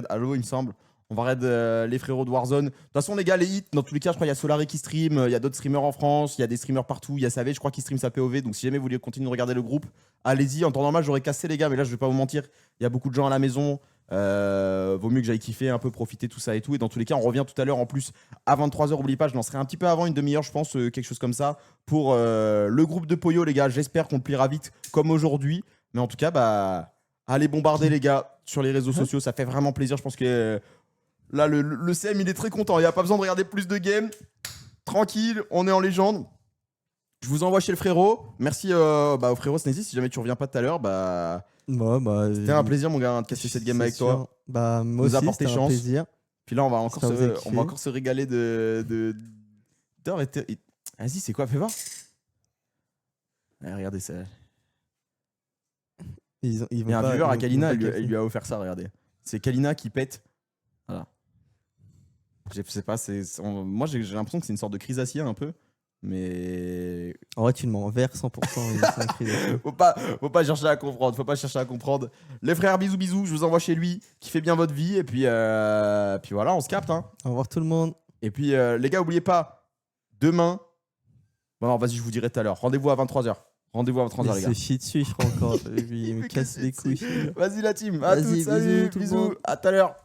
Halo, il me semble. On va raid les frérots de Warzone. De toute façon, les gars, les hits, dans tous les cas, je crois qu'il y a Solari qui stream, il y a d'autres streamers en France, il y a des streamers partout, il y a Savage, je crois, qui stream sa POV. Donc si jamais vous voulez continuer de regarder le groupe, allez-y. En temps normal, j'aurais cassé, les gars, mais là, je vais pas vous mentir. Il y a beaucoup de gens à la maison. Vaut mieux que j'aille kiffer un peu, profiter, tout ça et tout. Et dans tous les cas, on revient tout à l'heure en plus à 23h. Oublie pas, je lancerai un petit peu avant, une demi-heure, je pense, quelque chose comme ça. Pour le groupe de Poyo, les gars. J'espère qu'on le pliera vite comme aujourd'hui. Mais en tout cas, bah, allez bombarder, les gars, sur les réseaux sociaux. Ça fait vraiment plaisir. Je pense que là, le CM, il est très content. Il n'y a pas besoin de regarder plus de games. Tranquille, on est en légende. Je vous envoie chez le frérot. Merci au frérot Sneezy. Si jamais tu reviens pas tout à l'heure, bah. C'était un plaisir, mon gars, de casser cette game avec toi. Bah, moi Nous aussi, apporter c'était un chance. plaisir. Puis là, on va kiffé. encore se régaler de... Vas-y, c'est quoi? Fais voir. Ouais, regardez ça. Ils Il y vont a un pas- viewer ils à vont Kalina, pas elle kiffer. lui a offert ça, regardez. C'est Kalina qui pète. Voilà. Je sais pas, moi j'ai l'impression que c'est une sorte de chrysacier un peu. Mais En vrai, tu le mets en vert 100%. c'est un cri de- faut pas chercher à comprendre, faut pas chercher à comprendre. Les frères, bisous, je vous envoie chez lui, kiffez bien votre vie et puis voilà, on se capte hein. Au revoir tout le monde. Et puis les gars, oubliez pas, demain. Bon non, vas-y, je vous dirai tout à l'heure. Rendez-vous à 23h. Rendez-vous à 23h les Il gars. se chie dessus, je crois encore. Lui, il me casse les couilles. Vas-y la team, à Vas-y, tous, salut, bisous, tout le bisous, monde. à tout à l'heure.